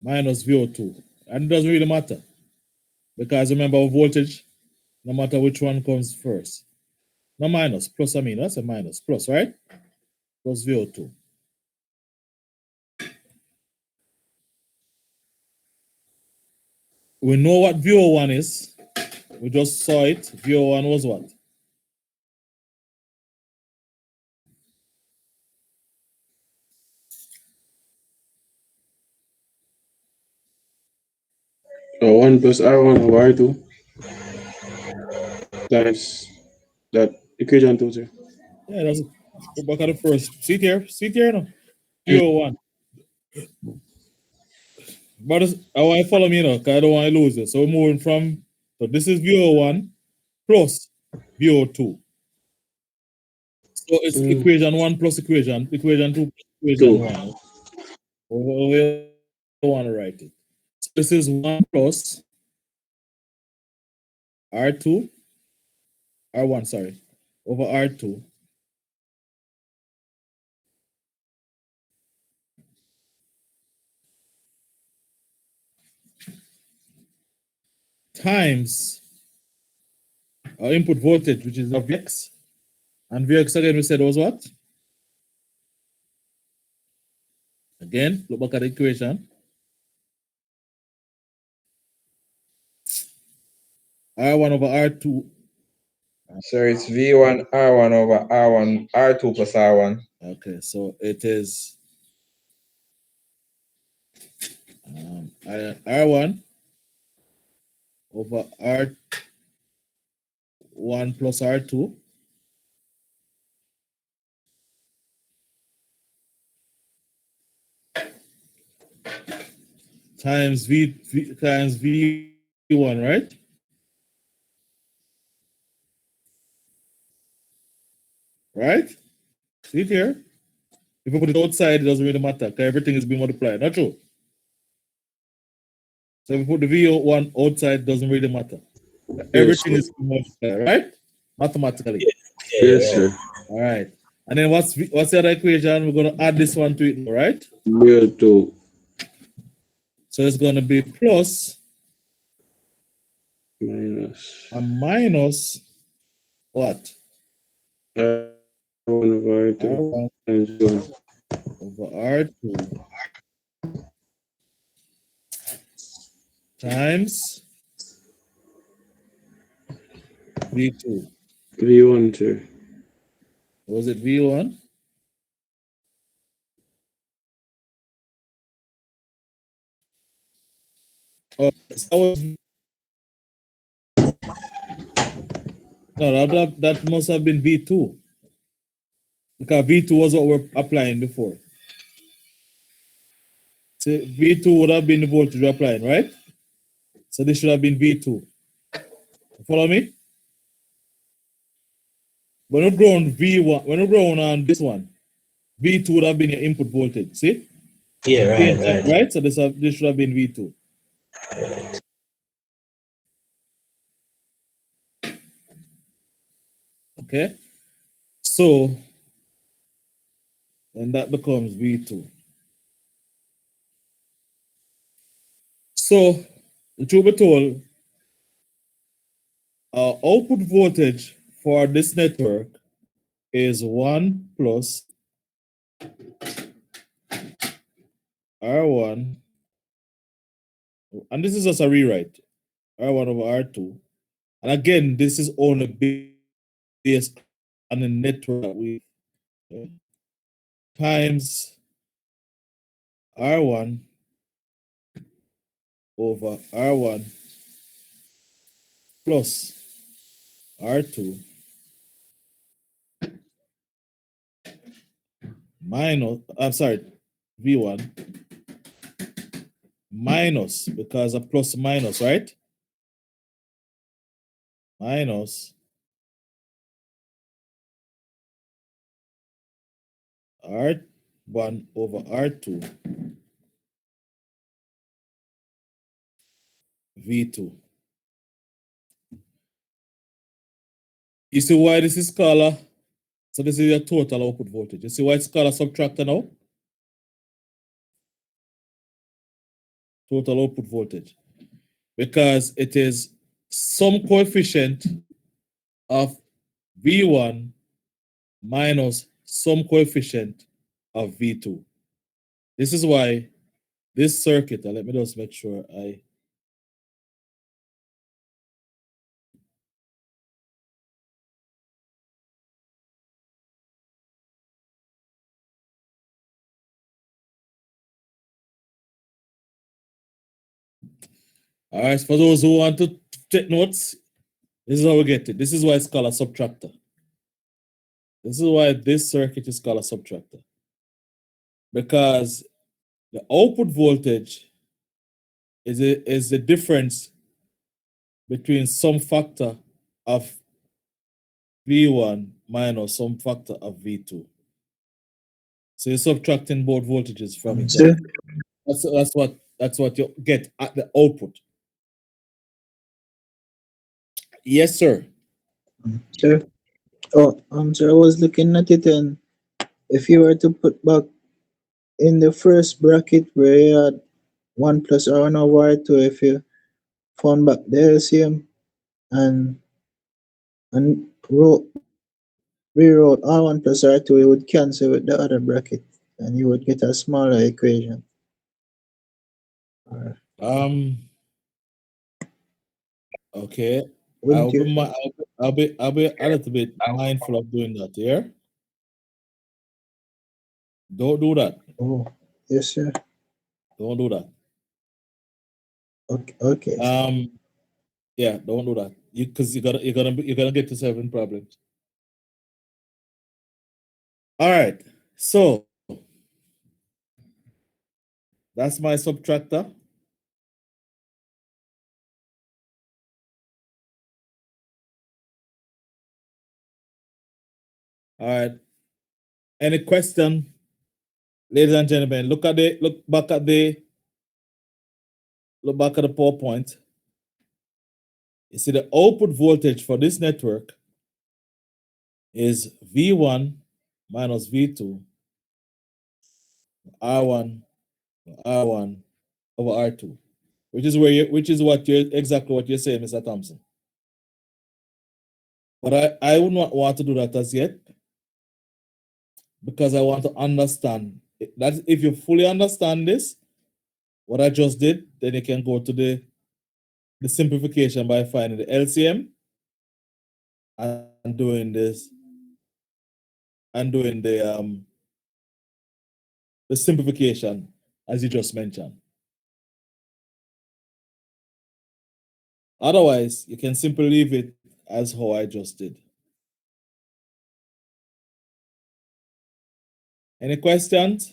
minus VO2. And it doesn't really matter. Because remember, our voltage, no matter which one comes first. No minus, plus I mean, that's a minus, plus, right? Plus VO2. We know what VO1 is. We just saw it. VO1 was what? Oh, 1 plus R1 over R2 times that equation 2, sir. Yeah, that's go back at the first. See it here now. VO1. But I want to follow me now, because I don't want to lose it. So we're moving from, so this is VO1 plus VO2. So it's equation 1 plus equation 2 plus equation 1. We want to write it. So this is 1 plus R1, sorry, over R2 times our input voltage, which is Vx. And Vx again, we said was what? Again, look back at the equation. R1 over R2. Sir, it's V1 R1 over R1, R2 plus R1. Okay, so it is R1 over R1 plus R2 times V1, right? Right? See it here? If you put it outside, it doesn't really matter, because everything is being multiplied. Not true? So if you put the VO1 outside, it doesn't really matter. Everything is being multiplied, right? Mathematically. Yes, sir. All right. And then what's the other equation? We're going to add this one to it, right? VO2. So it's going to be plus Minus. a minus what? R1 over R2 R1 times 1. over R2 times V2. V1, sir. Was it V1? Oh, that was No, that must have been V2. Because V2 was what we're applying before. So V2 would have been the voltage we're applying, right? So this should have been V2. Follow me? When we ground V1, when we ground on this one, V2 would have been your input voltage. See? Yeah, Right? So this should have been V2. Okay? So, and that becomes V2. So, the truth be told, our output voltage for this network is 1 plus R1, and this is just a rewrite, R1 over R2. And again, this is only based on the network that we times R1 over R1 plus R2 minus, I'm sorry, V1 minus, because a plus minus, right? Minus R1 over R2 V2. You see why this is called so this is your total output voltage. You see why it's called a subtractor now? Total output voltage. Because it is some coefficient of V1 minus some coefficient of V2. This is why this circuit, let me just make sure I. All right, for those who want to take notes, this is how we get it. This is why it's called a subtractor. This is why this circuit is called a subtractor. Because the output voltage is the difference between some factor of V1 minus some factor of V2. So you're subtracting both voltages from each other. That's what you get at the output. Yes, sir. Sir. Oh, sir, I was looking at it, and if you were to put back in the first bracket where you had 1 plus R1 over R2, if you found back the LCM and rewrote R1 plus R2, it would cancel with the other bracket, and you would get a smaller equation. Okay. Wouldn't you? I'll be a little bit mindful of doing that here. Don't do that. Oh, yes, sir. Don't do that. Okay. Yeah, don't do that. Because you're gonna get yourself in problems. All right. So that's my subtractor. All right. Any question, ladies and gentlemen? Look back at the PowerPoint. You see the output voltage for this network is V1 minus V2 R1 over R2, which is exactly what you're saying, Mr. Thompson. But I would not want to do that as yet, because I want to understand that. If you fully understand this, what I just did, then you can go to the simplification by finding the LCM and doing this and doing the simplification as you just mentioned. Otherwise, you can simply leave it as how I just did. Any questions?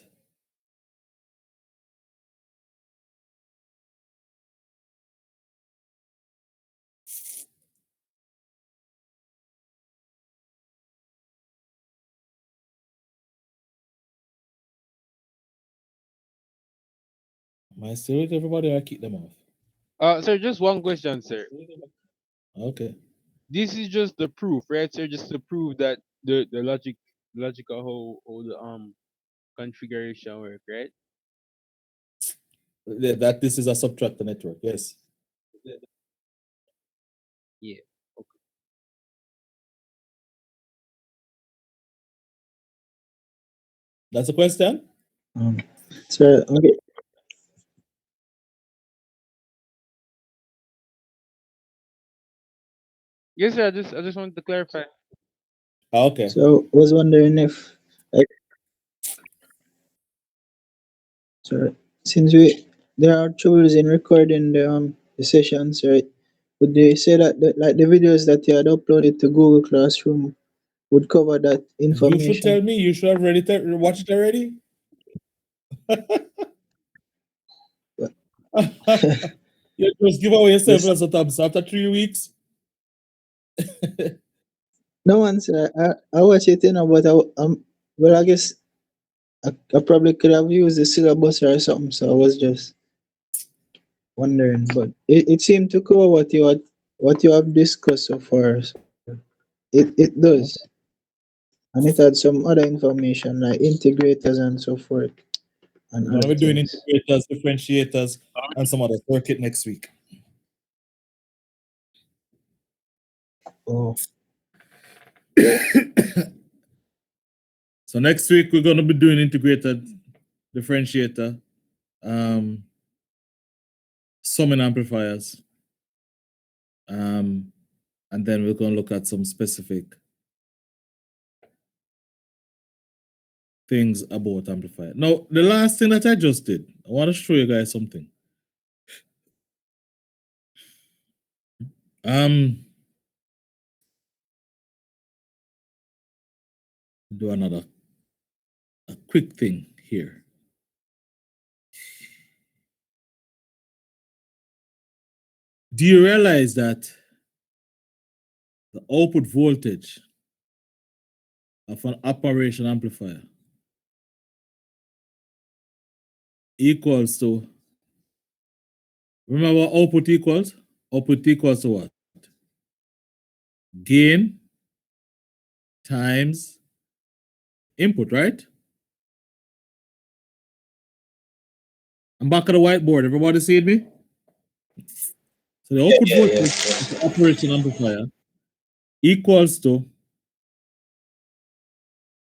Am I still with everybody or I keep them off? Sir, just one question, sir. Okay. This is just the proof, right, sir? Just to prove that the logical how the configuration work, right? That this is a subtractor network, yes. Yeah. That's a question? Sir, okay. Yes, sir. I just wanted to clarify. Okay. So was wondering if, like, sir, since there are troubles in recording the sessions, right? Would they say that like the videos that you had uploaded to Google Classroom would cover that You should tell information? me. You should have read it, watched it already. You just give away yourself Yes. as a thumbs after 3 weeks. No one, sir. I watch it, but well, I guess I probably could have used the syllabus or something, so I was just wondering. But it seemed to cover what you have discussed so far. So it does. And it had some other information like integrators and so forth and We're gonna other be doing things. integrators, differentiators, and some other circuit next week. Oh, So next week we're gonna be doing integrated, differentiator, summing amplifiers, and then we're gonna look at some specific things about amplifier. Now, the last thing that I just did, I want to show you guys something. Do another a quick thing here. Do you realize that the output voltage of an operation amplifier equals to, remember what output equals? Output equals to what? Gain times input, right? I'm back at the whiteboard. Everybody see me? So the output voltage of the operation amplifier equals to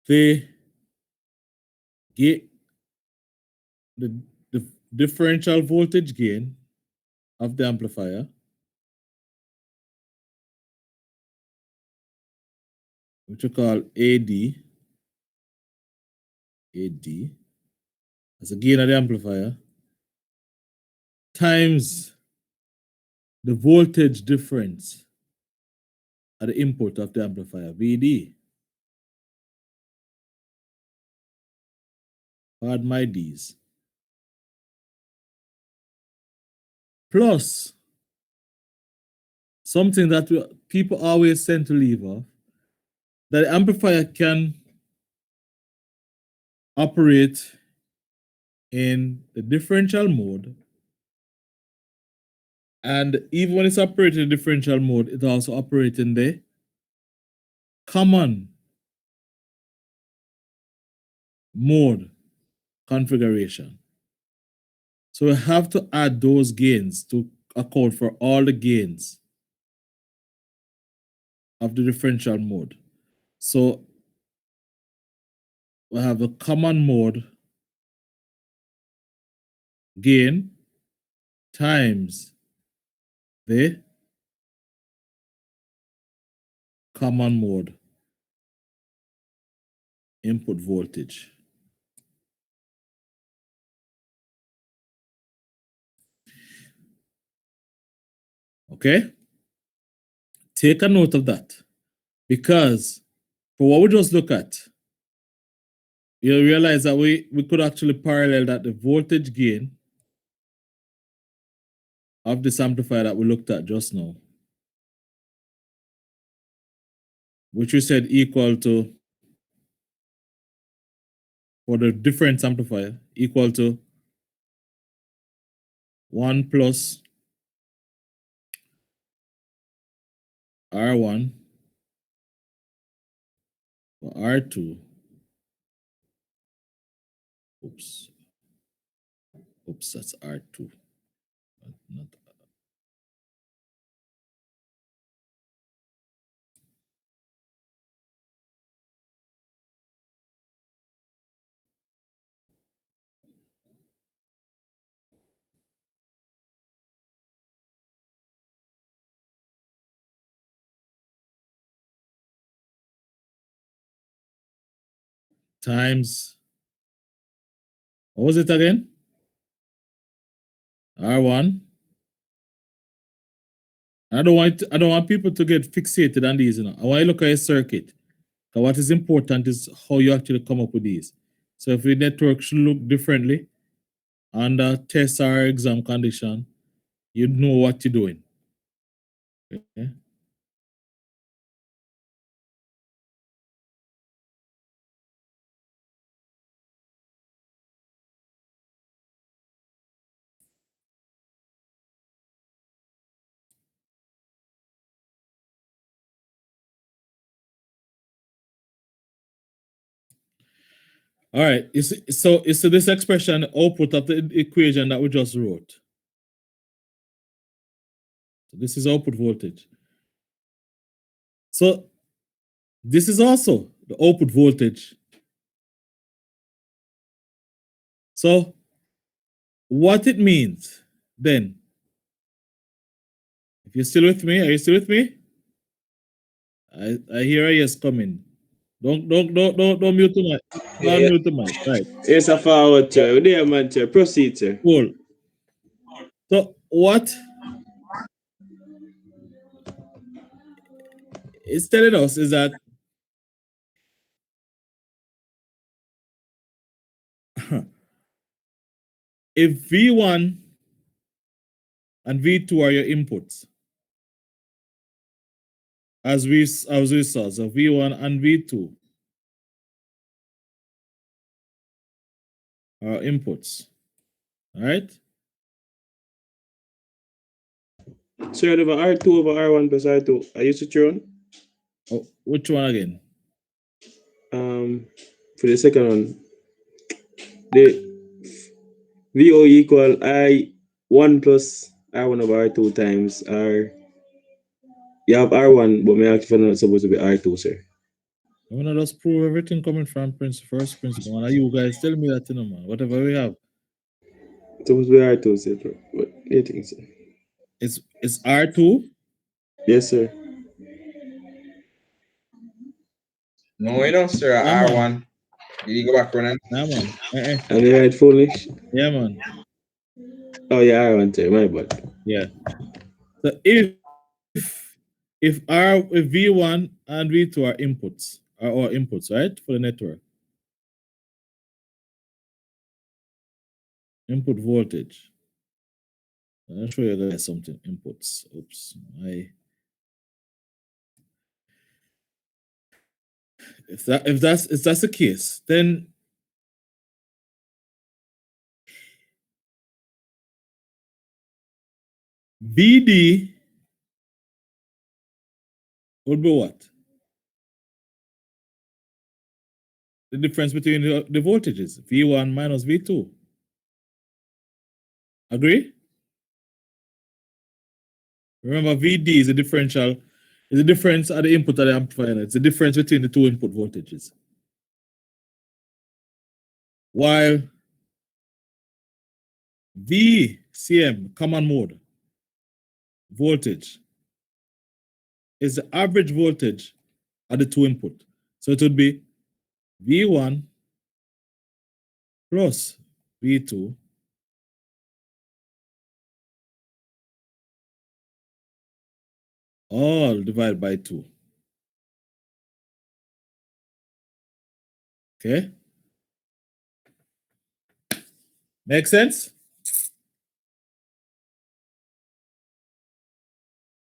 the gain, the differential voltage gain of the amplifier, which we call AD as a gain of the amplifier, times the voltage difference at the input of the amplifier, VD. Add my D's. Plus something that people always tend to leave off, that the amplifier can operate in the differential mode. And even when it's operating in differential mode, it also operates in the common mode configuration. So we have to add those gains to account for all the gains of the differential mode. So we have a common mode gain times the common mode input voltage. Okay? Take a note of that, because for what we just look at, you'll realize that we could actually parallel that the voltage gain of this amplifier that we looked at just now, which we said equal to, for the difference amplifier, equal to 1 plus R1 for R2. Oops, that's R2. Not times, what was it again? R1. I don't want people to get fixated on these, you know. I want you to look at a circuit. And what is important is how you actually come up with these. So if the network should look differently under test or exam condition, you know what you're doing. Okay. All right. So this expression output of the equation that we just wrote. So this is output voltage. So this is also the output voltage. So what it means then, if you're still with me, are you still with me? I hear a yes coming. Don't mute the mic. Don't mute the mic. Right. Yes, I forward, sir. There, man, sir. Proceed, sir. Cool. So what it's telling us is that if V1 and V2 are your inputs, as we saw, so V1 and V2 are inputs. All right. Sir, over R2 over R1 plus R2. Are you secure? Oh, which one again? For the second one, the VO equal I1 plus R1 over R2 times R. You have R1, but my actually not supposed to be R2, sir. I want to just prove everything coming from first principle. And you guys tell me that, you know, man. Whatever we have, It's supposed to be R2, sir. What do you think, sir? it's R2. Yes, sir. No, you know, sir. Yeah, man. R1. You go back running. Yeah, man. Am I right, foolish? Yeah, man. Oh, yeah, R1, sir. My bad. Yeah. So if V1 and V2 are inputs, or inputs, right, for the network, input voltage. I'll show you guys something. Inputs. Oops. If that's the case, then VD would be what? The difference between the voltages, V1 minus V2. Agree? Remember, VD is a differential, is the difference at the input of the amplifier. It's the difference between the two input voltages. While VCM, common mode voltage, is the average voltage at the two input. So it would be V1 plus V2 all divided by 2. Okay? Make sense?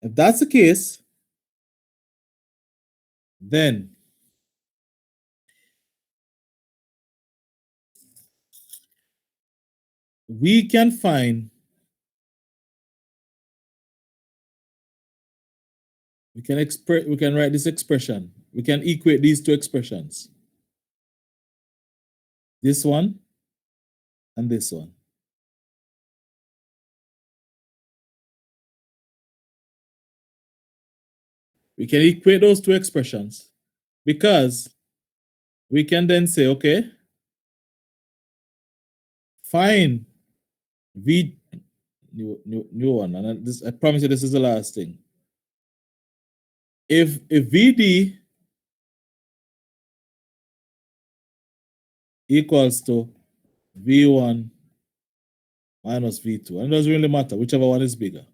If that's the case, then we can find, we can write this expression. We can equate these two expressions. This one and this one. We can equate those two expressions because we can then say, okay, find V, new one, and I promise you this is the last thing. If VD equals to V1 minus V2, and it doesn't really matter, whichever one is bigger,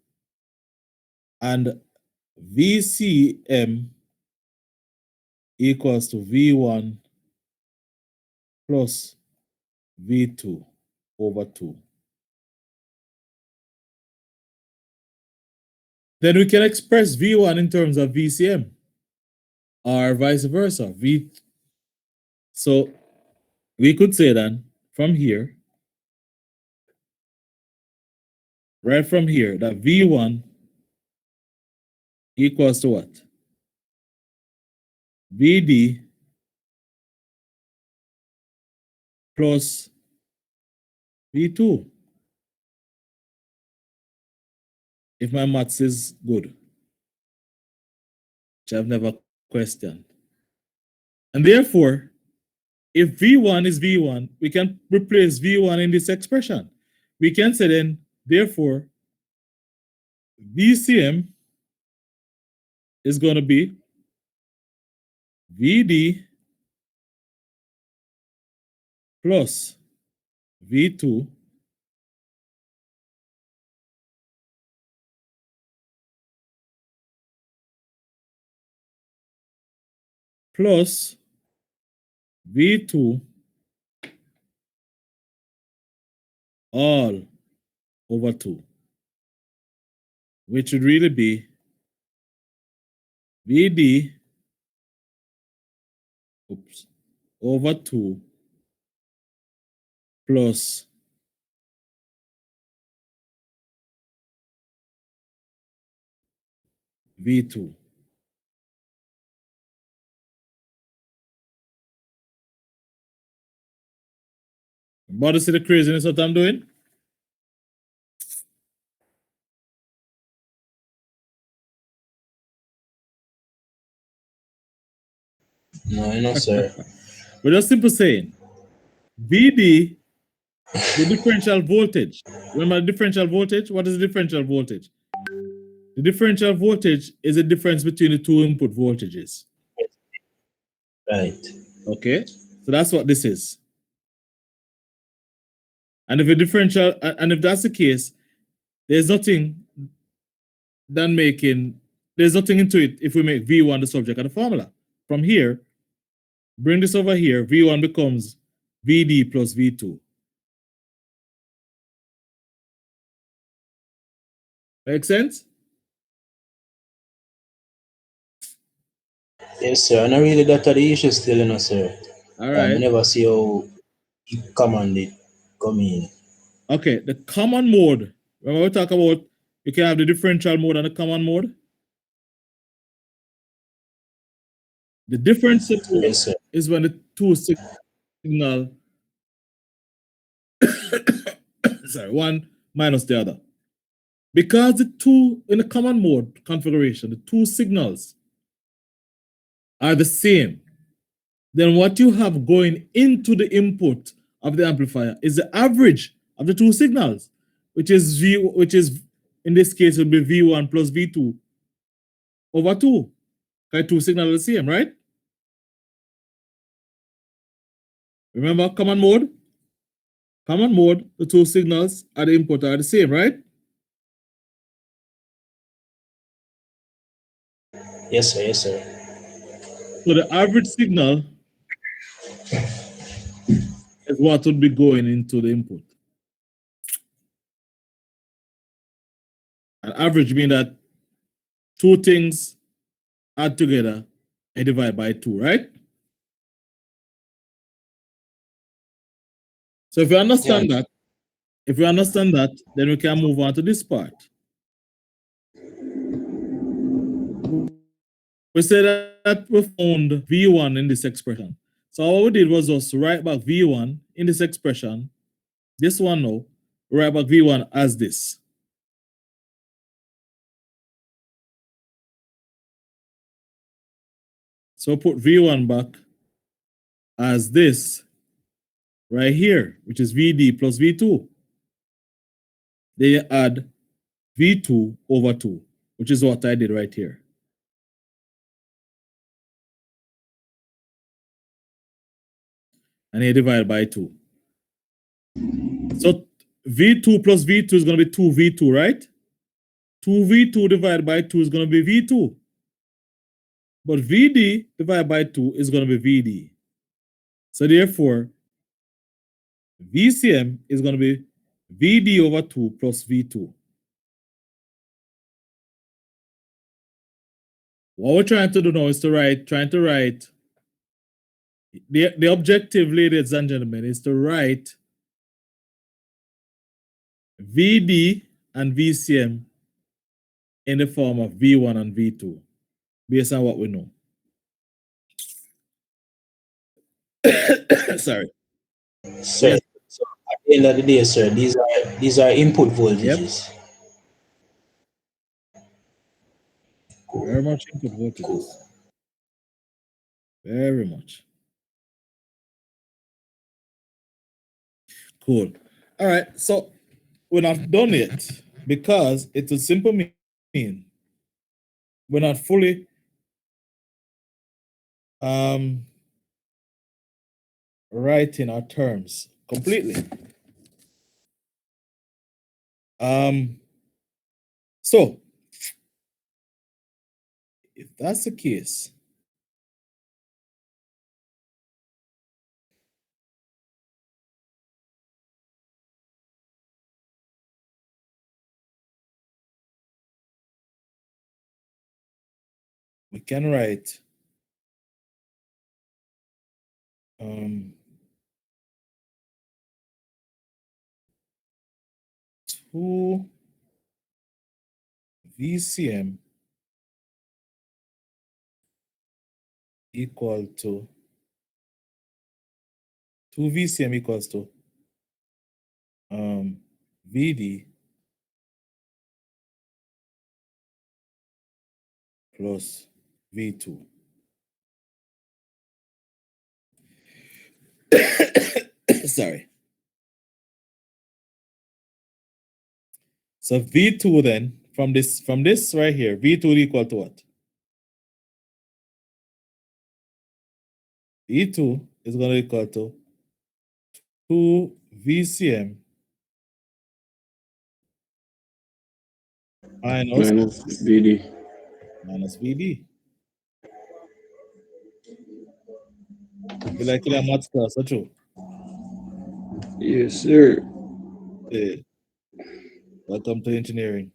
and VCM equals to V1 plus V2 over 2. Then we can express V1 in terms of VCM or vice versa. So we could say then from here, right from here, that V1 equals to what? VD plus V2. If my maths is good, which I've never questioned. And therefore, if V1 is V1, we can replace V1 in this expression. We can say then, therefore, VCM is going to be VD plus V2 plus V2 all over 2, which would really be VD over 2 plus V2. But see the craziness what I'm doing? No, sir. We're just simply saying VD, the differential voltage. Remember the differential voltage? What is the differential voltage? The differential voltage is the difference between the two input voltages. Right. Okay, so that's what this is. And if a differential, and if that's the case, there's nothing into it if we make V1 the subject of the formula. From here, bring this over here, V1 becomes VD plus V2. Make sense? Yes, sir. And I really that are the issue still, sir. All right. I never see how it commanded come in. Okay, the common mode. Remember we talk about you can have the differential mode and the common mode. The difference is when the two signal sorry, one minus the other. Because the two in the common mode configuration, the two signals are the same, then what you have going into the input of the amplifier is the average of the two signals, which is in this case will be V1 plus V2 over 2. Okay, two signals are the same, right? Remember common mode? Common mode, the two signals at the input are the same, right? Yes, sir. Yes, sir. So the average signal is what would be going into the input. An average means that two things add together and divide by 2, right? So if you understand that, then we can move on to this part. We said that we found V1 in this expression. So all we did was just write back V1 in this expression. This one now, write back V1 as this. So put V1 back as this right here, which is VD plus V2. Then you add V2 over 2, which is what I did right here. And you divide by 2. So V2 plus V2 is going to be 2V2, right? 2V2 divided by 2 is going to be V2. But VD divided by 2 is going to be VD. So therefore, VCM is going to be VD over 2 plus V2. What we're trying to do now is trying to write, the objective, ladies and gentlemen, is to write VD and VCM in the form of V1 and V2, based on what we know. Sorry. Sir, so at the end of the day, sir, these are input voltages. Cool. Very much input voltages. Cool. Very much. Cool. All right. So we're not done yet because it will simply mean we're not fully writing our terms completely. So if that's the case, we can write 2 VCM equal to 2 VCM equals to VD plus V2. Sorry. So V2 then, from this right here, V2 equal to what? V2 is going to equal to 2 VCM minus VD. Minus VD. You like it in maths class, that's true. Yes, sir. Yeah. Welcome to engineering.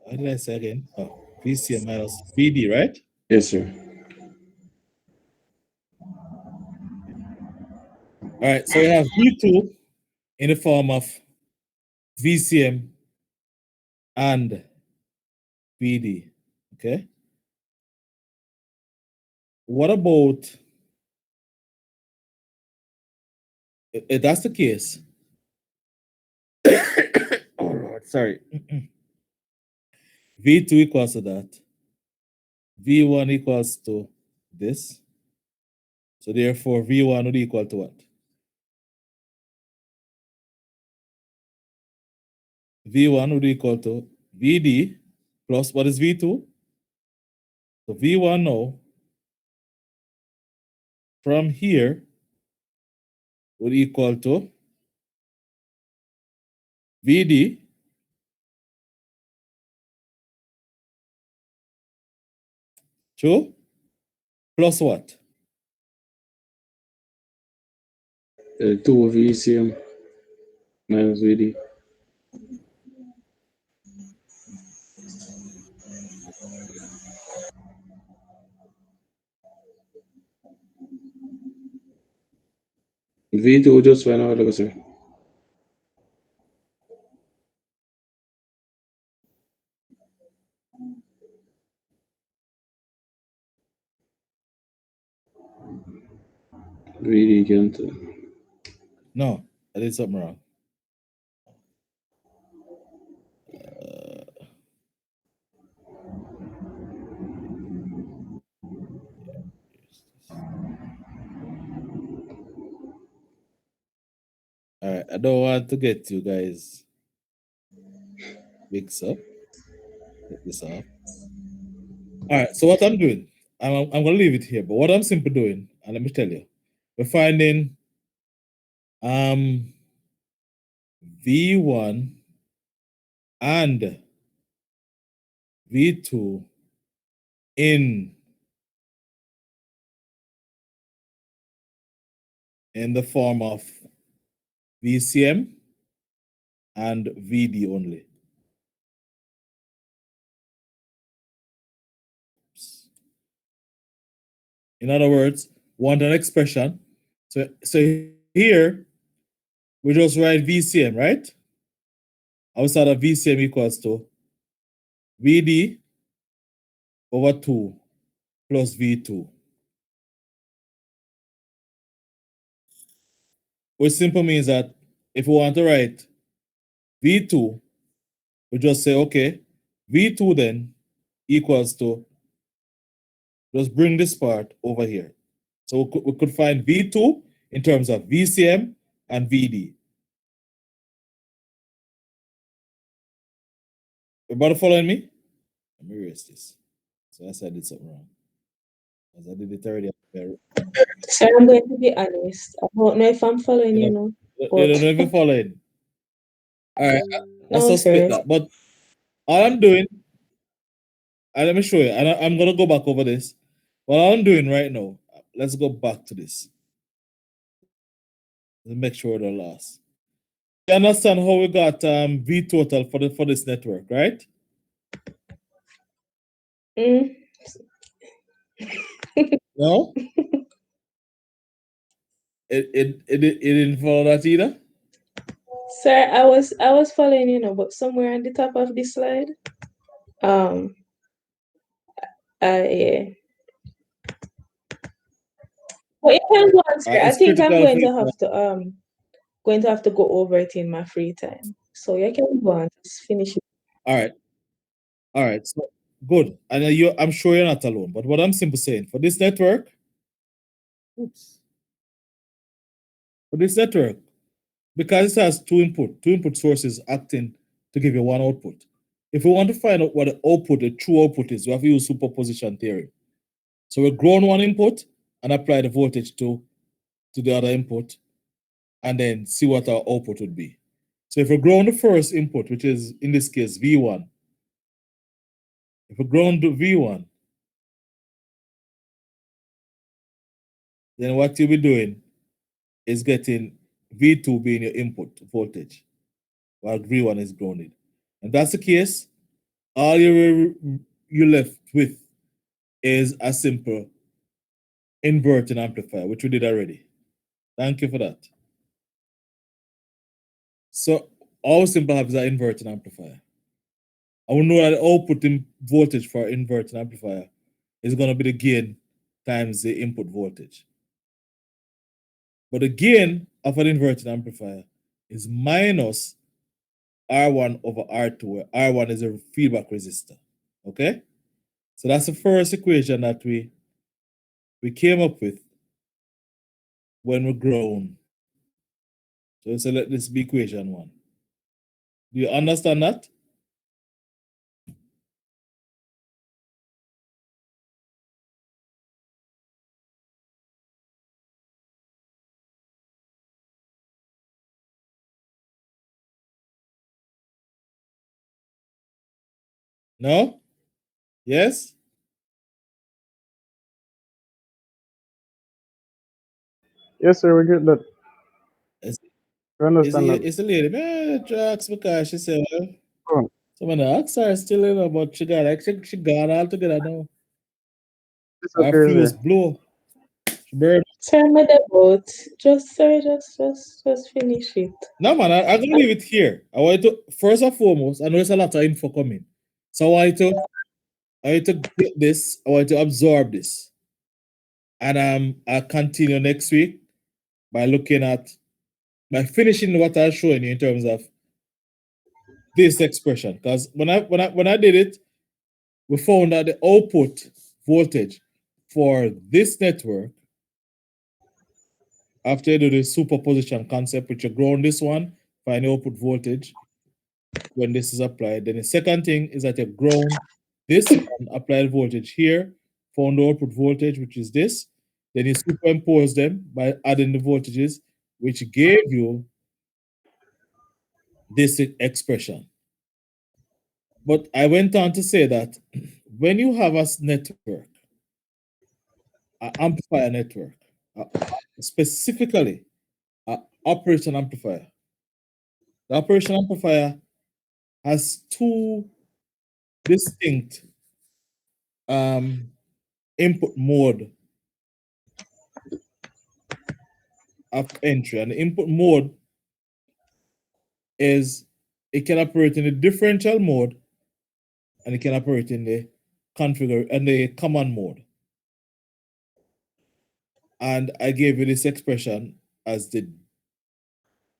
What did I say again? Oh, VCM minus VD, right? Yes, sir. All right, so we have V2 in the form of VCM and VD. Okay. What about if that's the case? Oh Lord, sorry. V2 equals to that. V1 equals to this. So therefore, V1 would equal to what? V1 would equal to VD plus what is V2? So V1 now from here would equal to VD true plus what? 2 VCM minus VD. V2 just went out, like I said. VD can't. No, I did something wrong. All right, I don't want to get you guys mixed up. Get this off. All right, so what I'm doing, I'm going to leave it here, but what I'm simply doing, and let me tell you, we're finding V1 and V2 in the form of VCM and VD only. In other words, want an expression. So here we just write VCM, right? Outside of VCM equals to VD over 2 plus V2. Which simply means that if we want to write V2, we just say, okay, V2 then equals to, just bring this part over here. So we could find V2 in terms of VCM and VD. Everybody following me? Let me erase this. So I said I did something wrong. As I did it already. Sir, I'm going to be honest. I don't know if I'm following you know. You don't know if you're following. All right, I No, suspect sir. that. But all I'm doing, and let me show you, and I'm going to go back over this. What I'm doing right now, let's go back to this. Let's make sure they're lost. You understand how we got V total for this network, right? No? It didn't follow that either? Sir, I was following you know, but somewhere on the top of this slide. Yeah. Well, you can go on, sir. I It's think I'm critical going for to have to go over it in my free time. So you can go on, just finish it. All right. So good. And I'm sure you're not alone. But what I'm simply saying, for this network, because it has two input sources acting to give you one output. If we want to find out what the true output is, we have to use superposition theory. So we ground one input and apply the voltage to the other input, and then see what our output would be. So if we ground the first input, which is in this case V1, if we ground the V1, then what you'll be doing is getting V2 being your input voltage, while V1 is grounded. And that's the case, all you're left with is a simple inverting amplifier, which we did already. Thank you for that. So all simple have is an inverting amplifier. I will know that the output in voltage for inverting amplifier is going to be the gain times the input voltage. But the gain of an inverting amplifier is minus R1 over R2, where R1 is a feedback resistor. Okay? So that's the first equation that we came up with when we ground. So let this be equation 1. Do you understand that? No? Yes? Yes, sir, we get that. It's, We understand that. it's a lady. Man, Drax, because she said, well, Oh, some of the acts are still in, but she got like she gone altogether now. it's Her okay, fuse sir. blow. She burned. Sir, my about just finish it. No, man, I'm gonna leave it here. I want you to first and foremost, I know there's a lot of info coming. So I want you to get this, I want you to absorb this. And I'll continue next week by finishing what I'm showing you in terms of this expression. Because when I did it, we found that the output voltage for this network, after you do the superposition concept, which you ground this one, find the output voltage when this is applied. Then the second thing is that you ground this one, applied voltage here, found the output voltage, which is this. Then you superimpose them by adding the voltages, which gave you this expression. But I went on to say that when you have a network, an amplifier network, specifically an operation amplifier, the operation amplifier has two distinct input mode of entry. And the input mode is it can operate in the differential mode and it can operate in the command mode. And I gave you this expression as the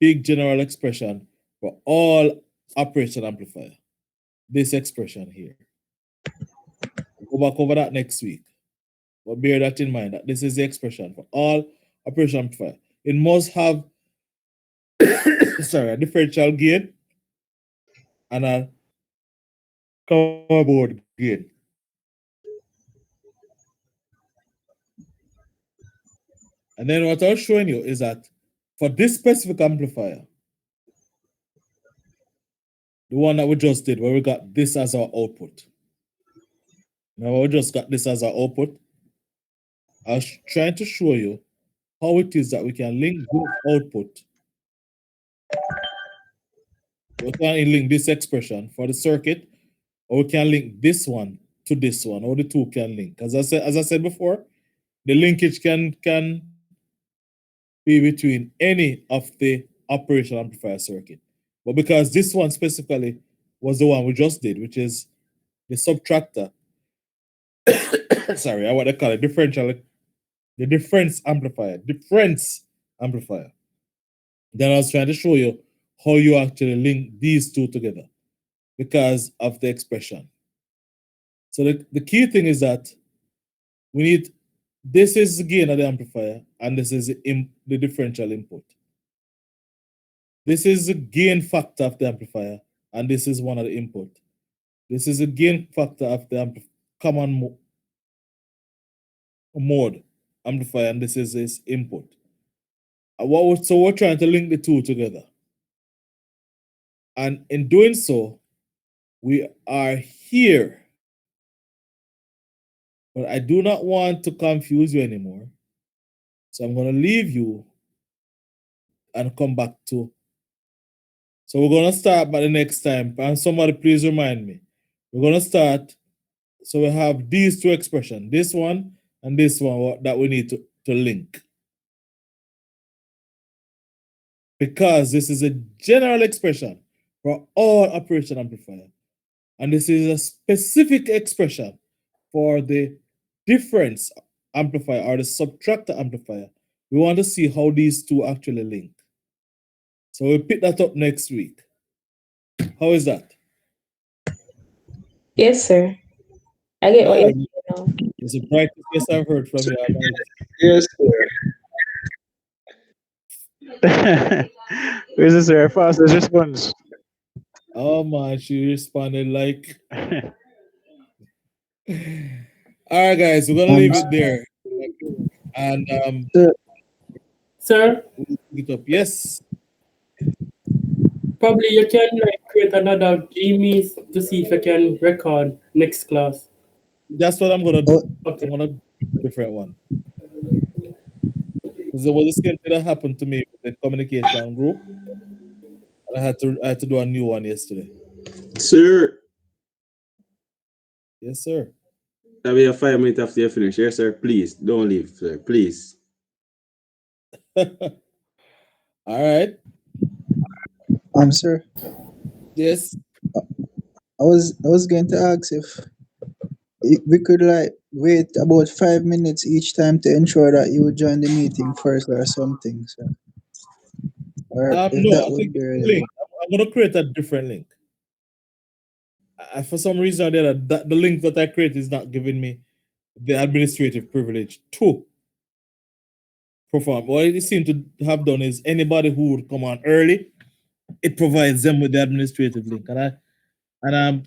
big general expression for all operation amplifier. This expression here. We'll go back over that next week. But bear that in mind that this is the expression for all operation amplifier. It must have a differential gain and a command mode gain. And then what I was showing you is that for this specific amplifier, the one that we just did, where we got this as our output. Now we just got this as our output. I was trying to show you how it is that we can link this output. We can link this expression for the circuit, or we can link this one to this one, or the two can link. As I said before, the linkage can be between any of the operational amplifier circuit. But because this one specifically was the one we just did, which is the subtractor, sorry, I want to call it the difference amplifier. Then I was trying to show you how you actually link these two together because of the expression. So the key thing is that this is the gain of the amplifier and this is the differential input. This is the gain factor of the amplifier and this is one of the input. This is the gain factor of the common mode amplifier and this is its input. So we're trying to link the two together. And in doing so, we are here. But I do not want to confuse you anymore. So I'm going to leave you and come back to. So we're going to start by the next time. And somebody please remind me. We're going to start. So we have these two expressions, this one and this one that we need to link. Because this is a general expression for all operation amplifier. And this is a specific expression for the difference amplifier or the subtractor amplifier. We want to see how these two actually link. So we'll pick that up next week. How is that? Yes, sir. I get what you're saying now. It's the brightest yes I've heard from you. Yes, Where's this, sir? Fastest response. Oh man, she responded like. All right, guys, we're gonna leave it there. And Sir, pick it up. Yes. probably you can like create another Gmeet to see if I can record next class. That's what I'm gonna do. Okay. I'm gonna do a different one. Because there was the same thing that happened to me with the communication group. And I had to do a new one yesterday. Sir, Yes, sir. that be a 5 minutes after you finish. Yes, sir. Please don't leave, sir. Please. All right. Sir, Yes. I was going to ask if we could like wait about 5 minutes each time to ensure that you would join the meeting first or something, sir. Or if No, that I would think be it's a really link. I'm gonna create a different link. For some reason or the other, the link that I create is not giving me the administrative privilege to perform. What it seems to have done is anybody who would come on early, it provides them with the administrative link.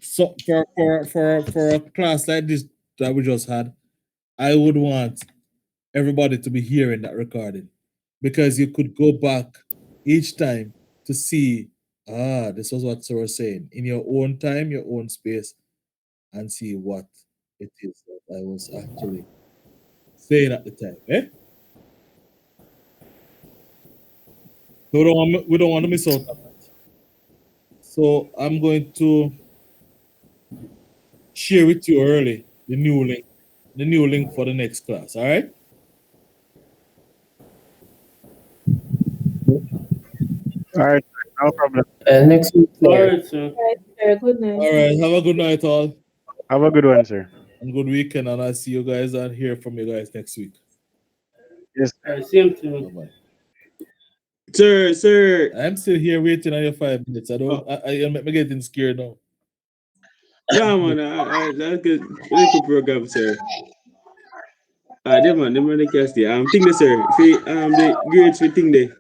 So for a class like this that we just had, I would want everybody to be hearing that recording, because you could go back each time to see, this was what Sir was saying, in your own time, your own space, and see what it is that I was actually saying at the time. So we don't want to miss out on that. So I'm going to share with you early the new link for the next class. All right. All right, no problem. Next week, All sir. right, sir. Right, sir. Good night. All right. Have a good night, all, Have a good one, sir. and good weekend. And I'll see you guys and hear from you guys next week. Yes. All right, see you too. Bye-bye. Sir. I'm still here waiting on your 5 minutes. I'm getting scared now. No, man. That's good. Really good program, sir. Them man, they can stay. Think the sir. The grades we think the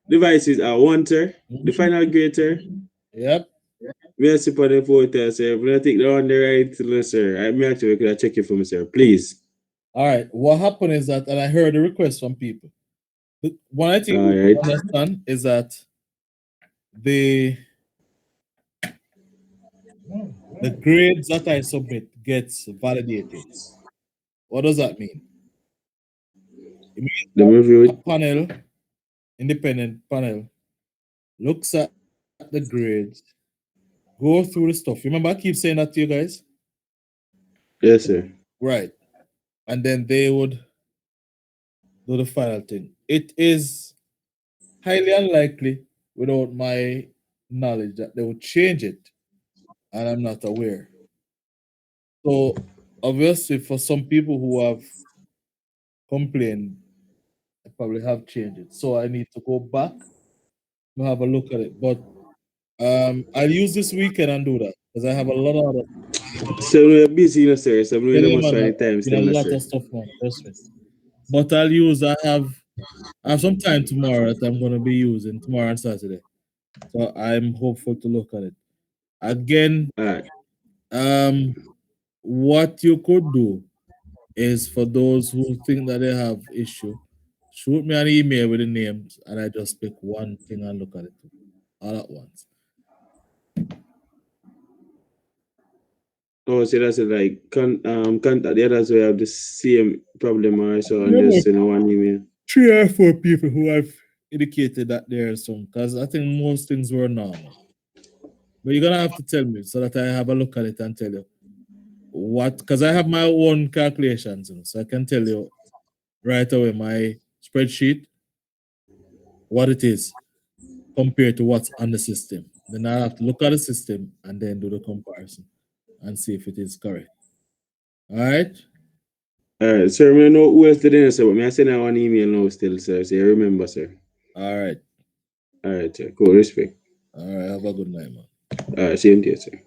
devices are one, sir. The final grade, sir. Yep. We are super the photo, sir. We don't take the on the right, sir. I actually could check it for me, sir. Please. All right. What happened is that, and I heard a request from people. One I think we understand is that the grades that I submit gets validated. What does that mean? It means a panel, independent panel, looks at the grades, go through the stuff. Remember, I keep saying that to you guys? Yes, sir. Right. And then they would do the final thing. It is highly unlikely, without my knowledge, that they would change it, and I'm not aware. So obviously, for some people who have complained, I probably have changed it. So I need to go back to have a look at it. But I'll use this weekend and do that, because I have a lot of other. So we're busy, you know, sir. So we don't Yeah, have time. a lot of stuff, man. Trust me. But I have some time tomorrow that I'm going to be using tomorrow and Saturday. So I'm hopeful to look at it. Again, what you could do is, for those who think that they have issue, shoot me an email with the names, and I just pick one thing and look at it all at once. Oh, so that's like contact the others who have the same problem or so, and just send one email. 3 or 4 people who have indicated that there are some, because I think most things were normal. But you're gonna have to tell me so that I have a look at it and tell you what, because I have my own calculations, so I can tell you right away my spreadsheet what it is compared to what's on the system. Then I have to look at the system and then do the comparison and see if it is correct. All right. All right, sir. I know who else didn't sir, but I send out one email now still, sir. So you remember, sir. All right. All right, sir. Cool. Respect. All right. Have a good night, man. All right. Same to you, sir.